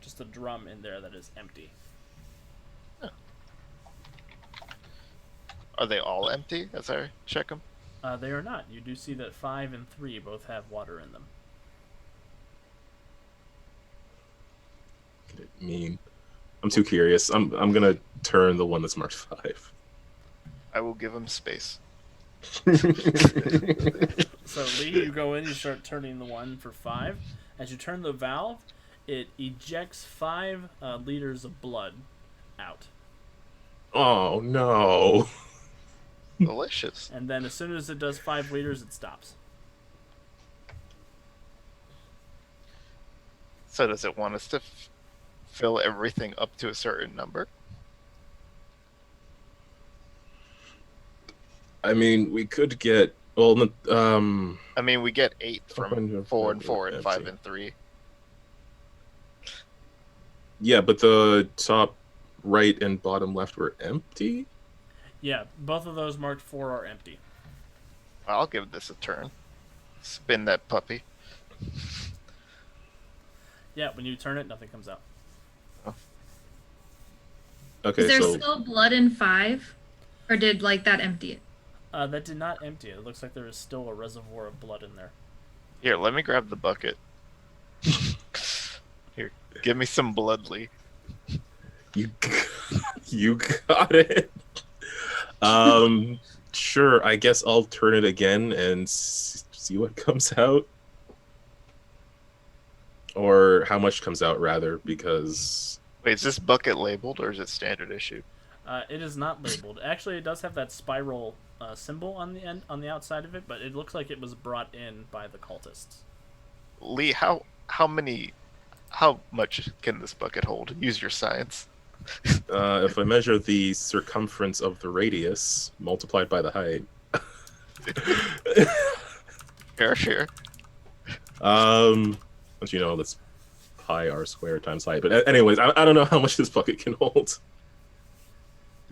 Speaker 1: just a drum in there that is empty.
Speaker 5: Are they all empty as I check them?
Speaker 1: They are not. You do see that 5 and 3 both have water in them.
Speaker 4: I mean, I'm too curious. I'm gonna turn the one that's marked 5.
Speaker 5: I will give him space.
Speaker 1: So Lee, you go in, you start turning the one for 5. As you turn the valve, it ejects 5 liters of blood out.
Speaker 4: Oh no!
Speaker 5: Delicious.
Speaker 1: And then as soon as it does 5 liters, it stops.
Speaker 5: So does it want us to fill everything up to a certain number?
Speaker 4: I mean, we could get
Speaker 5: I mean, we get 8 from 4 and 4 and 5 and 3.
Speaker 4: Yeah, but the top right and bottom left were empty.
Speaker 1: Yeah, both of those marked 4 are empty.
Speaker 5: I'll give this a turn. Spin that puppy.
Speaker 1: Yeah, when you turn it, nothing comes out.
Speaker 4: Okay,
Speaker 3: Is there
Speaker 4: so
Speaker 3: still blood in 5? Or did like that empty it?
Speaker 1: That did not empty it. It looks like there is still a reservoir of blood in there.
Speaker 5: Here, let me grab the bucket. Here, give me some blood, Lee.
Speaker 4: you you got it. Sure. I guess I'll turn it again and see what comes out, or how much comes out rather, because
Speaker 5: Wait, is this bucket labeled or is it standard issue?
Speaker 1: It is not labeled. Actually, it does have that spiral symbol on the outside of it, but it looks like it was brought in by the cultists.
Speaker 5: Lee, how much can this bucket hold? Use your science.
Speaker 4: if I measure the circumference of the radius multiplied by the height,
Speaker 5: Sure.
Speaker 4: don't you know that's pi r squared times height? But anyways, I don't know how much this bucket can hold.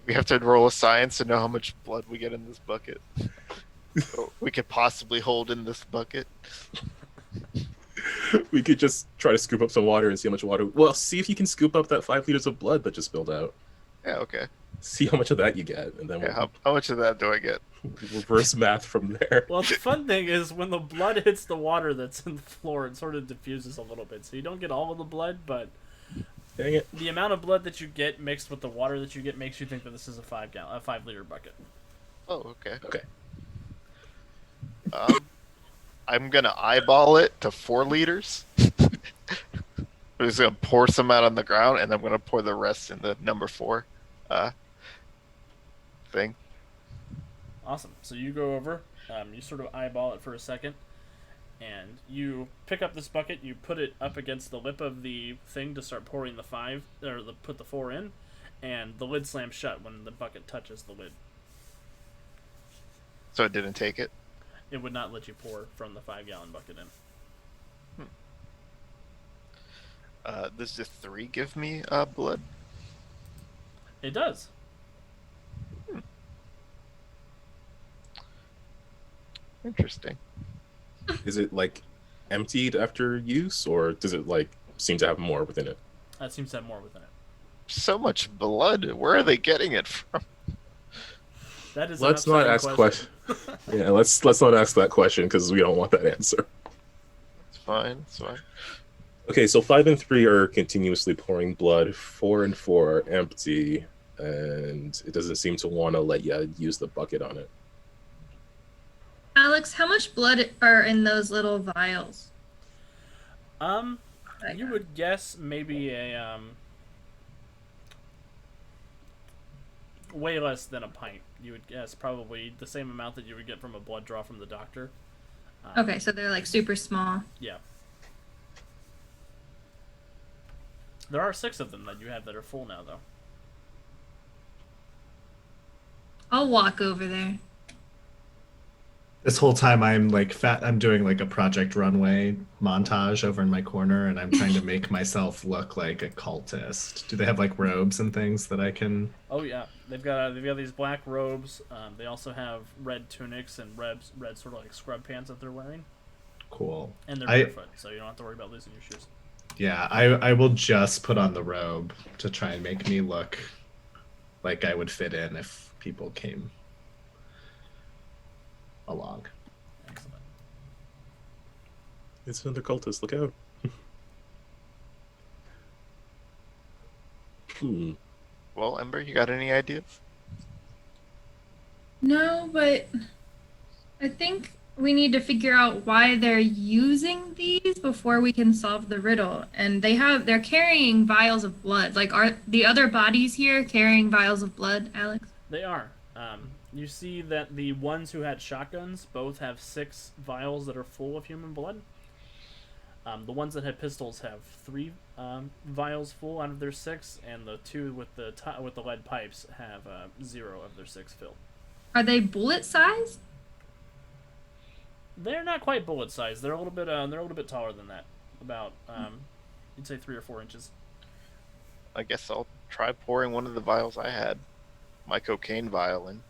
Speaker 5: We have to roll a science to know how much blood we get in this bucket. So we could possibly hold in this bucket.
Speaker 4: We could just try to scoop up some water and see how much water. Well, see if you can scoop up that 5 liters of blood that just spilled out.
Speaker 5: Yeah, okay.
Speaker 4: See how much of that you get, and then
Speaker 5: Yeah,
Speaker 4: we'll
Speaker 5: how much of that do I get?
Speaker 4: reverse math from there.
Speaker 1: Well, the fun thing is when the blood hits the water that's in the floor, it sort of diffuses a little bit. So you don't get all of the blood, but
Speaker 4: Dang it.
Speaker 1: the amount of blood that you get mixed with the water that you get makes you think that this is a 5 liter bucket.
Speaker 5: Oh, okay.
Speaker 4: Okay.
Speaker 5: I'm gonna eyeball it to 4 liters. I'm just gonna pour some out on the ground, and I'm gonna pour the rest in the number 4 thing.
Speaker 1: Awesome. So you go over, you sort of eyeball it for a second, and you pick up this bucket, you put it up against the lip of the thing to start pouring the 5, or put the 4 in, and the lid slams shut when the bucket touches the lid.
Speaker 5: So it didn't take it.
Speaker 1: It would not let you pour from the 5-gallon bucket in.
Speaker 5: Does the 3 give me blood?
Speaker 1: It does.
Speaker 5: Interesting.
Speaker 4: Is it like emptied after use, or does it like seem to have more within it?
Speaker 1: That seems to have more within it.
Speaker 5: So much blood. Where are they getting it from?
Speaker 1: That is
Speaker 4: Let's
Speaker 1: an
Speaker 4: not
Speaker 1: upsetting
Speaker 4: ask
Speaker 1: question.
Speaker 4: Yeah, let's not ask that question because we don't want that answer.
Speaker 5: It's fine. It's fine.
Speaker 4: Okay, so 5 and 3 are continuously pouring blood. 4 and 4 are empty, and it doesn't seem to want to let you use the bucket on it.
Speaker 3: Alex, how much blood are in those little vials?
Speaker 1: You would guess maybe a way less than a pint. You would guess probably the same amount that you would get from a blood draw from the doctor.
Speaker 3: Okay, so they're like super small.
Speaker 1: Yeah. There are 6 of them that you have that are full now, though.
Speaker 3: I'll walk over there.
Speaker 2: This whole time I'm like I'm doing like a Project Runway montage over in my corner, and I'm trying to make myself look like a cultist. Do they have like robes and things that I can?
Speaker 1: Oh yeah, they've got these black robes. They also have red tunics and red sort of like scrub pants that they're wearing,
Speaker 2: Cool.
Speaker 1: and they're barefoot, so you don't have to worry about losing your shoes.
Speaker 2: Yeah, I will just put on the robe to try and make me look like I would fit in if people came along.
Speaker 1: Excellent.
Speaker 4: It's another cultist. Look out.
Speaker 5: Well, Ember, you got any ideas?
Speaker 3: No, but I think we need to figure out why they're using these before we can solve the riddle. And they're carrying vials of blood. Like, are the other bodies here carrying vials of blood, Alex?
Speaker 1: They are. You see that the ones who had shotguns both have 6 vials that are full of human blood. The ones that had pistols have 3 vials full out of their 6, and the 2 with the lead pipes have 0 of their 6 filled.
Speaker 3: Are they bullet sized?
Speaker 1: They're not quite bullet sized. They're a little bit taller than that. About you'd say 3 or 4 inches.
Speaker 5: I guess I'll try pouring one of the vials I had. My cocaine vial in.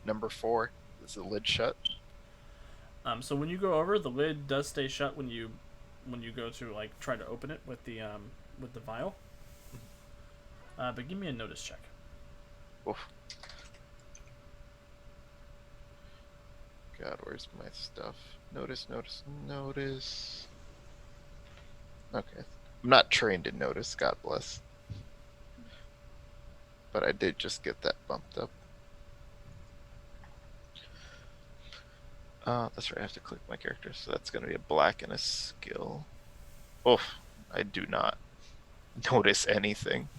Speaker 5: Number 4. Is the lid shut?
Speaker 1: So when you go over, the lid does stay shut when you go to like try to open it with the vial. But give me a notice check.
Speaker 5: Oof. God, where's my stuff? Notice. Okay. I'm not trained in notice, God bless. But I did just get that bumped up. That's right, I have to click my character, so that's going to be a black and a skill. Oof, I do not notice anything.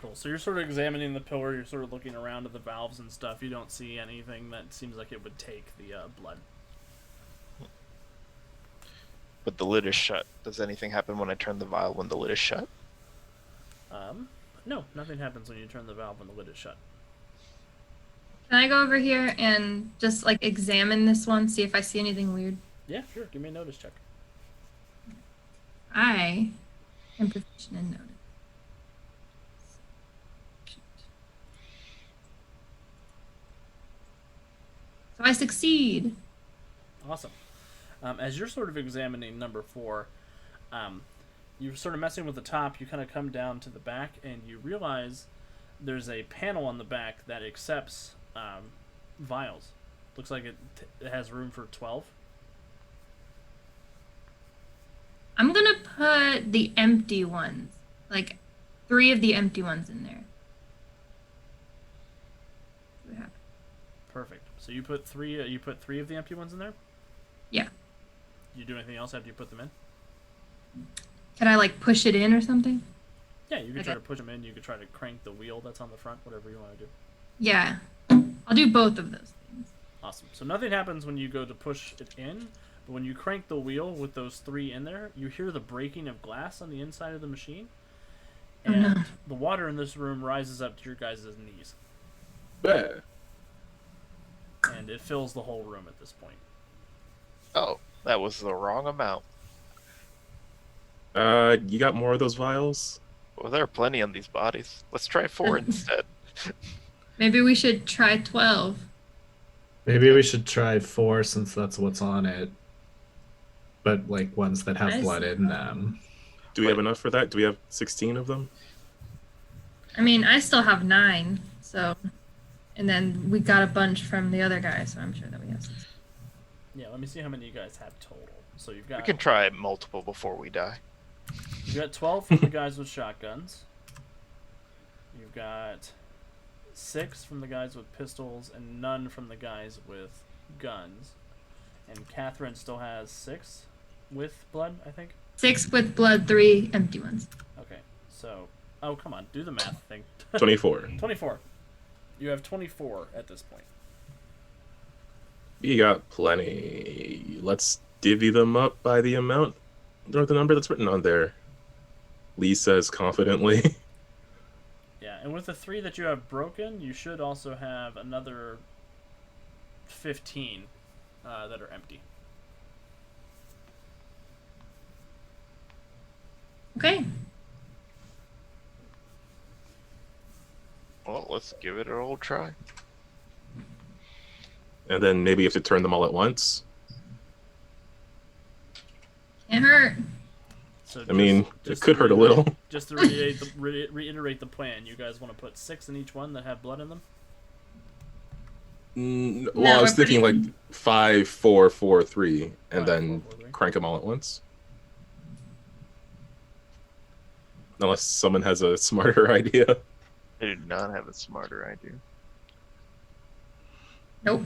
Speaker 1: Cool. So you're sort of examining the pillar. You're sort of looking around at the valves and stuff. You don't see anything that seems like it would take the blood.
Speaker 5: But the lid is shut. Does anything happen when I turn the vial when the lid is shut?
Speaker 1: No, nothing happens when you turn the valve when the lid is shut.
Speaker 3: Can I go over here and just like examine this one, see if I see anything weird?
Speaker 1: Yeah, sure. Give me a notice check.
Speaker 3: I am proficient in notice. So I succeed.
Speaker 1: Awesome. As you're sort of examining number 4, you're sort of messing with the top. You kind of come down to the back, and you realize there's a panel on the back that accepts vials. Looks like it has room for 12.
Speaker 3: I'm gonna put the empty ones, like 3 of the empty ones in there.
Speaker 1: Perfect. So you put 3. You put 3 of the empty ones in there.
Speaker 3: Yeah.
Speaker 1: You do anything else after you put them in?
Speaker 3: Can I like push it in or something?
Speaker 1: Yeah, you could try
Speaker 3: Okay.
Speaker 1: to push them in. You could try to crank the wheel that's on the front. Whatever you want to do.
Speaker 3: Yeah. I'll do both of those things.
Speaker 1: Awesome. So nothing happens when you go to push it in, but when you crank the wheel with those 3 in there, you hear the breaking of glass on the inside of the machine,
Speaker 3: Oh,
Speaker 1: and
Speaker 3: no.
Speaker 1: the water in this room rises up to your guys' knees,
Speaker 4: Yeah.
Speaker 1: and it fills the whole room at this point.
Speaker 5: Oh, that was the wrong amount.
Speaker 4: You got more of those vials?
Speaker 5: Well, there are plenty on these bodies. Let's try 4 instead.
Speaker 3: Maybe we should try 12.
Speaker 2: Maybe we should try 4 since that's what's on it. but like ones that have
Speaker 3: Nice.
Speaker 2: blood in them.
Speaker 4: Do we have enough for that? Do we have 16 of them?
Speaker 3: I mean, I still have 9, so, and then we got a bunch from the other guy, so I'm sure that we have 6.
Speaker 1: Yeah, let me see how many you guys have total. So you've
Speaker 5: We
Speaker 1: got
Speaker 5: can try multiple before we die.
Speaker 1: you've got 12 from the guys with shotguns. You've got 6 from the guys with pistols and none from the guys with guns. And Catherine still has 6 with blood, I think.
Speaker 3: 6 with blood, 3 empty ones.
Speaker 1: Okay, so oh come on, do the math thing.
Speaker 4: 24.
Speaker 1: 24. You have 24 at this point.
Speaker 4: We got plenty. Let's divvy them up by the amount or the number that's written on there. Lee says confidently.
Speaker 1: Yeah, and with the 3 that you have broken, you should also have another 15 that are empty.
Speaker 3: Okay.
Speaker 5: Well, let's give it an old try.
Speaker 4: And then maybe you have to turn them all at once.
Speaker 3: Can't hurt.
Speaker 1: So
Speaker 4: I mean, it
Speaker 1: just
Speaker 4: could
Speaker 1: to
Speaker 4: hurt a
Speaker 1: reiterate-
Speaker 4: little.
Speaker 1: Just to reiterate the plan, you guys want to put 6 in each one that have blood in them?
Speaker 4: Well,
Speaker 3: No,
Speaker 4: I was
Speaker 3: we're
Speaker 4: thinking like
Speaker 3: putting-
Speaker 4: 5, 4, 4, 3, and
Speaker 1: 5,
Speaker 4: then
Speaker 1: 4, 4, 3.
Speaker 4: crank them all at once. Unless someone has a smarter idea.
Speaker 5: I do not have a smarter idea.
Speaker 3: Nope.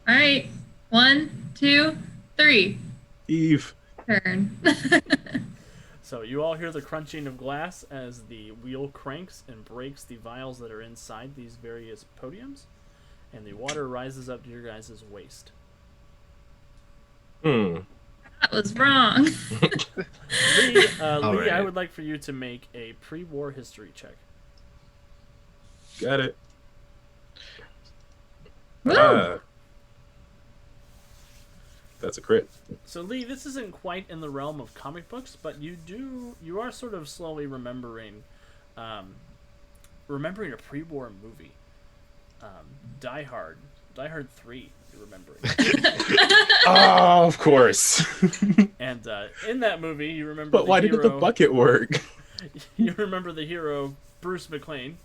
Speaker 3: All right. 1, 2, 3.
Speaker 4: Eve.
Speaker 3: Turn.
Speaker 1: So you all hear the crunching of glass as the wheel cranks and breaks the vials that are inside these various podiums, and the water rises up to your guys' waist.
Speaker 4: Hmm.
Speaker 3: That was wrong.
Speaker 1: Lee,
Speaker 2: All
Speaker 1: Lee, I
Speaker 2: right.
Speaker 1: would like for you to make a pre-war history check.
Speaker 4: Got it.
Speaker 3: Woo!
Speaker 4: Ah. That's a crit.
Speaker 1: So Lee, this isn't quite in the realm of comic books, but you are sort of slowly remembering a pre-war movie. Die Hard 3, you're remembering.
Speaker 4: Oh, of course.
Speaker 1: And in that movie, you remember
Speaker 4: But why didn't the bucket work?
Speaker 1: You remember the hero Bruce McLean.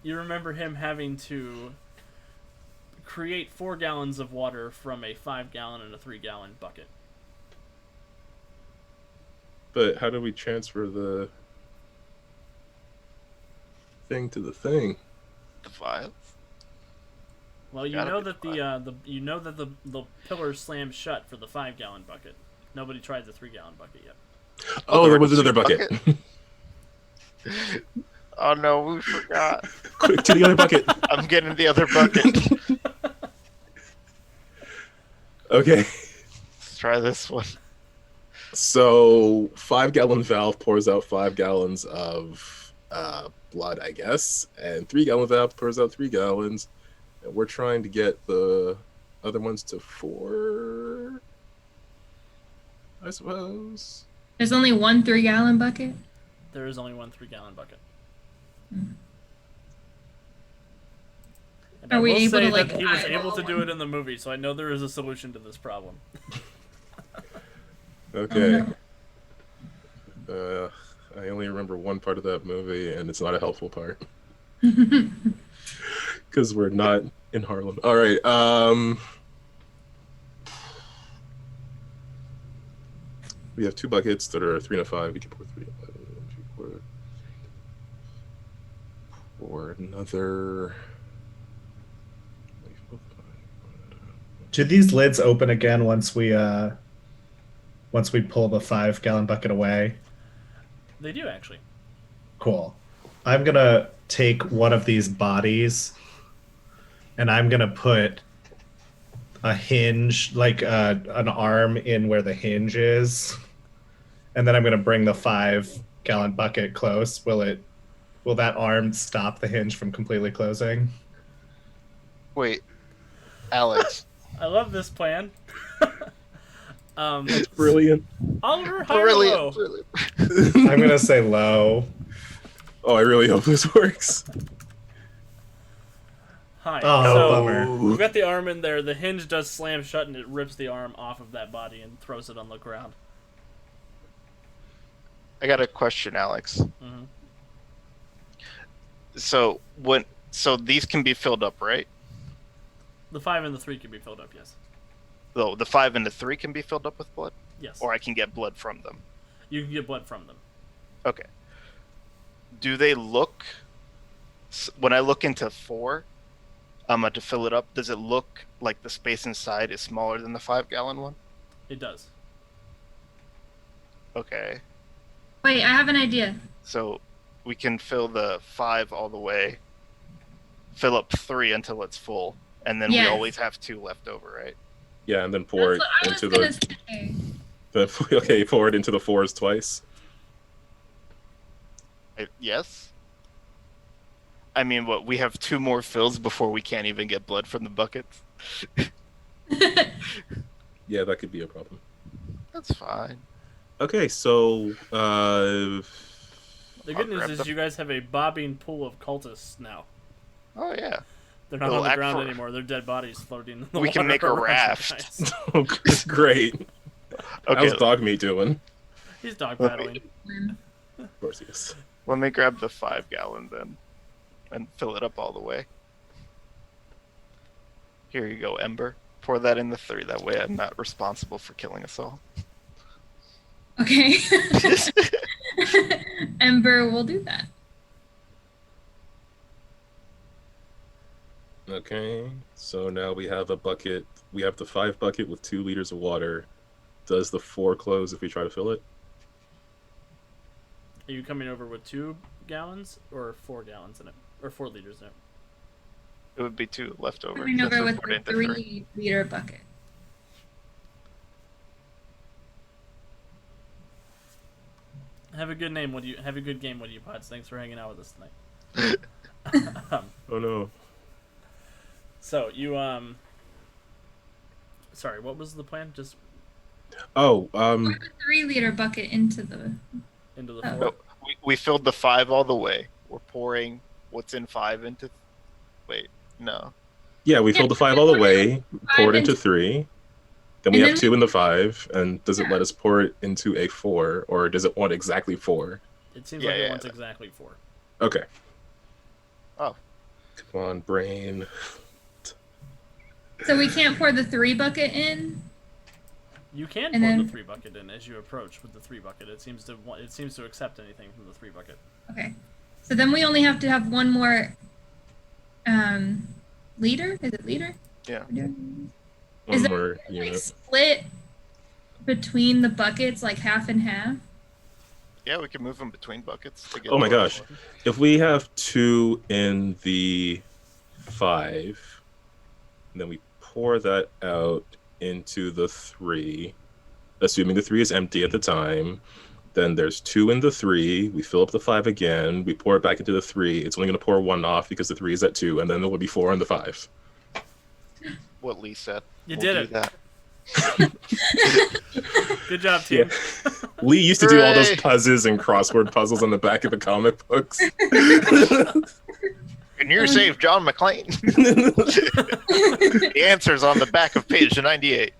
Speaker 1: You remember him having to create 4 gallons of water from a 5-gallon and a 3-gallon bucket.
Speaker 4: But how do we transfer the thing to the thing?
Speaker 5: The vials?
Speaker 1: Well, you
Speaker 5: Gotta
Speaker 1: know
Speaker 5: be
Speaker 1: that the pillar slammed shut for the 5-gallon bucket. Nobody tried the 3-gallon bucket yet.
Speaker 4: Oh,
Speaker 5: there
Speaker 4: there
Speaker 5: were
Speaker 4: was another
Speaker 5: 2
Speaker 4: bucket.
Speaker 5: Oh no, we forgot.
Speaker 4: Quick to the other bucket.
Speaker 5: I'm getting the other bucket.
Speaker 4: Okay.
Speaker 5: Let's try this one.
Speaker 4: So 5-gallon valve pours out 5 gallons of blood, I guess, and 3-gallon valve pours out 3 gallons, and we're trying to get the other ones to 4, I suppose.
Speaker 3: There's only one 3-gallon bucket.
Speaker 1: There is only one 3-gallon bucket.
Speaker 3: Hmm.
Speaker 1: And
Speaker 3: Are
Speaker 1: I
Speaker 3: we
Speaker 1: will
Speaker 3: able
Speaker 1: say
Speaker 3: to, like,
Speaker 1: that he was
Speaker 3: add
Speaker 1: able to
Speaker 3: all
Speaker 1: do
Speaker 3: one?
Speaker 1: it in the movie, so I know there is a solution to this problem.
Speaker 4: Okay.
Speaker 3: Oh,
Speaker 4: I only remember one part of that movie, and it's not a helpful part
Speaker 3: no.
Speaker 4: because we're not in Harlem. All right. We have 2 buckets that are 3 and a 5. We can pour 3. Pour another.
Speaker 2: Do these lids open again once we pull the 5-gallon bucket away?
Speaker 1: They do, actually.
Speaker 2: Cool. I'm gonna take one of these bodies and I'm gonna put a hinge, like an arm in where the hinge is. And then I'm gonna bring the 5-gallon bucket close. Will that arm stop the hinge from completely closing?
Speaker 5: Wait, Alex.
Speaker 1: I love this plan.
Speaker 4: Brilliant.
Speaker 1: Oliver, high or low?
Speaker 5: Brilliant.
Speaker 2: I'm gonna say low.
Speaker 4: Oh, I really hope this works.
Speaker 1: Hi.
Speaker 2: Oh,
Speaker 1: So
Speaker 2: bummer.
Speaker 1: you got the arm in there. The hinge does slam shut, and it rips the arm off of that body and throws it on the ground.
Speaker 5: I got a question, Alex.
Speaker 1: Mm-hmm.
Speaker 5: So these can be filled up, right?
Speaker 1: The 5 and the 3 can be filled up. Yes.
Speaker 5: Though the 5 and the 3 can be filled up with blood,
Speaker 1: Yes.
Speaker 5: or I can get blood from them.
Speaker 1: You can get blood from them.
Speaker 5: Okay. Do they look? When I look into 4, to fill it up, does it look like the space inside is smaller than the 5-gallon one?
Speaker 1: It does.
Speaker 5: Okay.
Speaker 3: Wait, I have an idea.
Speaker 5: So we can fill the 5 all the way, fill up 3 until it's full, and then we
Speaker 3: Yes.
Speaker 5: always have 2 left over, right?
Speaker 4: Yeah, and then pour it
Speaker 3: That's what I was
Speaker 4: into
Speaker 3: gonna
Speaker 4: the
Speaker 3: say.
Speaker 4: okay, pour it into the 4s twice.
Speaker 5: Yes. I mean, what, we have 2 more fills before we can't even get blood from the buckets?
Speaker 4: Yeah, that could be a problem.
Speaker 5: That's fine.
Speaker 4: Okay, so
Speaker 1: The good
Speaker 5: I'll
Speaker 1: news
Speaker 5: grab
Speaker 1: is
Speaker 5: the-
Speaker 1: you guys have a bobbing pool of cultists now.
Speaker 5: Oh, yeah.
Speaker 1: They're not
Speaker 5: We'll
Speaker 1: on the
Speaker 5: act
Speaker 1: ground
Speaker 5: for-
Speaker 1: anymore. They're dead bodies floating in the
Speaker 5: We can
Speaker 1: water
Speaker 5: make a
Speaker 1: around you
Speaker 5: raft.
Speaker 1: guys.
Speaker 4: oh, great.
Speaker 5: Okay,
Speaker 4: How's Dog Meat doing?
Speaker 1: He's dog paddling.
Speaker 4: Of course he is.
Speaker 5: let me grab the 5-gallon then and fill it up all the way. Here you go, Ember. Pour that in the 3. That way I'm not responsible for killing us all.
Speaker 3: Okay. Ember will do that.
Speaker 4: Okay, so now we have a bucket. We have the 5 bucket with 2 liters of water. Does the 4 close if we try to fill it?
Speaker 1: Are you coming over with 2 gallons or 4 gallons in it? Or 4 liters in it?
Speaker 5: It would be 2 left over.
Speaker 3: Coming
Speaker 5: That's
Speaker 3: over
Speaker 5: what
Speaker 3: with
Speaker 5: poured
Speaker 3: the
Speaker 5: into 3.
Speaker 3: 3-liter bucket.
Speaker 1: Have a good name. Have a good game, What Do You Pods? Thanks for hanging out with us tonight.
Speaker 4: Oh no.
Speaker 1: So you sorry, what was the plan? Just
Speaker 4: Oh,
Speaker 3: Pour the 3-liter bucket into the.
Speaker 1: into the
Speaker 3: Oh.
Speaker 1: 4.
Speaker 5: No, we filled the 5 all the way. We're pouring what's in 5 into. Wait, no.
Speaker 4: yeah, we filled the 5 all the way, poured into 3. Then we
Speaker 3: And
Speaker 4: have
Speaker 3: then
Speaker 4: 2 in the 5, and does it
Speaker 3: Yeah.
Speaker 4: let us pour it into a 4, or does it want exactly 4?
Speaker 1: It seems
Speaker 5: Yeah,
Speaker 1: like it
Speaker 5: yeah.
Speaker 1: wants exactly 4.
Speaker 4: Okay.
Speaker 5: Oh.
Speaker 4: Come on, brain.
Speaker 3: So we can't pour the 3 bucket in.
Speaker 1: You can
Speaker 3: And
Speaker 1: pour
Speaker 3: then-
Speaker 1: the 3 bucket in as you approach with the 3 bucket. It seems to accept anything from the 3 bucket.
Speaker 3: Okay. So then we only have to have one more liter? Is it liter?
Speaker 5: Yeah.
Speaker 3: We're doing-
Speaker 4: One
Speaker 3: Is there
Speaker 4: more
Speaker 3: like
Speaker 4: unit.
Speaker 3: split between the buckets, like half and half?
Speaker 5: Yeah, we can move them between buckets. To get
Speaker 4: Oh my
Speaker 5: more
Speaker 4: gosh.
Speaker 5: blood.
Speaker 4: If we have 2 in the 5, and then we pour that out into the 3, assuming the 3 is empty at the time, then there's 2 in the 3, we fill up the 5 again, we pour it back into the 3, it's only going to pour 1 off because the 3 is at 2, and then there will be 4 in the 5.
Speaker 5: What Lee said.
Speaker 1: You
Speaker 5: We'll
Speaker 1: did
Speaker 5: do
Speaker 1: it.
Speaker 5: That.
Speaker 1: Good job, team.
Speaker 4: Lee used to do all those
Speaker 5: Hooray!
Speaker 4: puzzles and crossword puzzles on the back of the comic books.
Speaker 5: And you're safe, John McClane. The answer's on the back of page 98.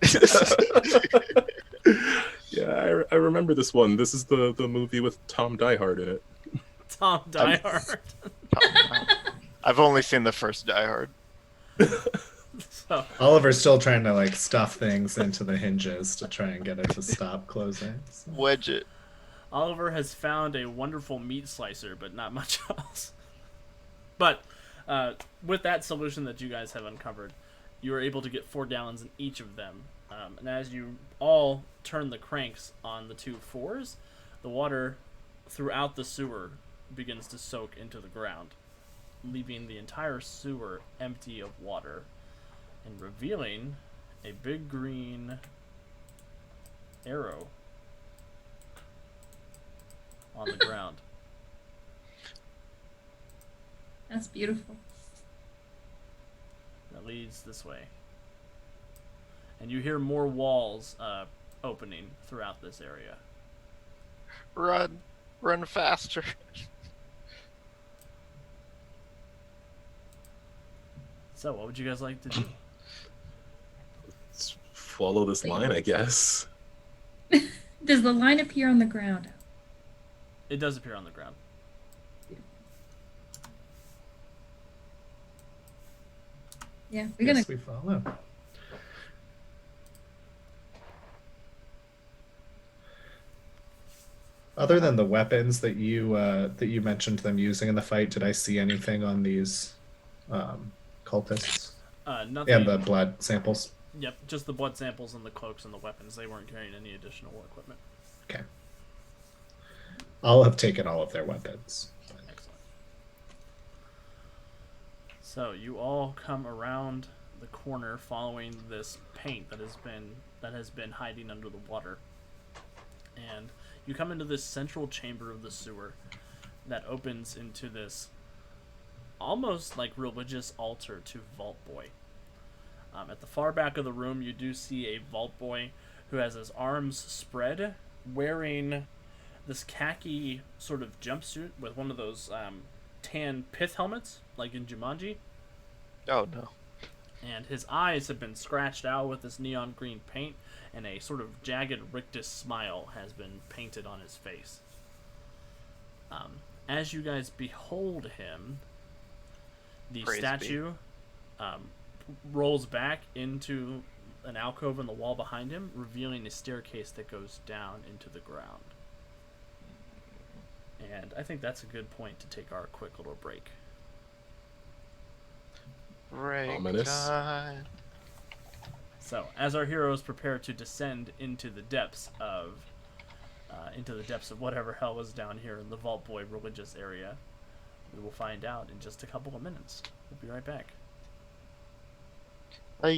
Speaker 4: Yeah, I remember this one. This is the movie with Tom Diehard in it.
Speaker 1: Tom Diehard.
Speaker 5: I've only seen the first Die Hard.
Speaker 1: So
Speaker 2: Oliver's still trying to like stuff things into the hinges to try and get it to stop closing. So.
Speaker 5: Wedge it.
Speaker 1: Oliver has found a wonderful meat slicer, but not much else. But with that solution that you guys have uncovered, you are able to get 4 gallons in each of them. And as you all turn the cranks on the 2 4s, the water throughout the sewer begins to soak into the ground, leaving the entire sewer empty of water and revealing a big green arrow on the ground.
Speaker 3: That's beautiful.
Speaker 1: That leads this way. And you hear more walls opening throughout this area.
Speaker 5: Run. Run faster.
Speaker 1: So, what would you guys like to do?
Speaker 4: Let's follow this line, I guess.
Speaker 3: Does the line appear on the ground?
Speaker 1: It does appear on the ground.
Speaker 3: Yeah, we're gonna.
Speaker 2: Yes, we follow. Other than the weapons that you mentioned them using in the fight, did I see anything on these cultists
Speaker 1: Nothing.
Speaker 2: and the blood samples?
Speaker 1: Yep, just the blood samples and the cloaks and the weapons. They weren't carrying any additional equipment.
Speaker 2: Okay. I'll have taken all of their weapons.
Speaker 1: Excellent. So you all come around the corner following this paint that has been hiding under the water. And you come into this central chamber of the sewer that opens into this almost like religious altar to Vault Boy. At the far back of the room, you do see a Vault Boy who has his arms spread, wearing this khaki sort of jumpsuit with one of those tan pith helmets, like in Jumanji.
Speaker 5: Oh no.
Speaker 1: And his eyes have been scratched out with this neon green paint, and a sort of jagged rictus smile has been painted on his face. As you guys behold him, the
Speaker 5: Praise
Speaker 1: statue rolls back into an alcove in the wall behind him, revealing a staircase that goes down into the ground. And I think that's a good point to take our quick little break.
Speaker 5: Break
Speaker 4: Ominous.
Speaker 5: time.
Speaker 1: So, as our heroes prepare to descend into the depths of whatever hell is down here in the Vault Boy religious area, we will find out in just a couple of minutes. We'll be right back.
Speaker 5: Bye.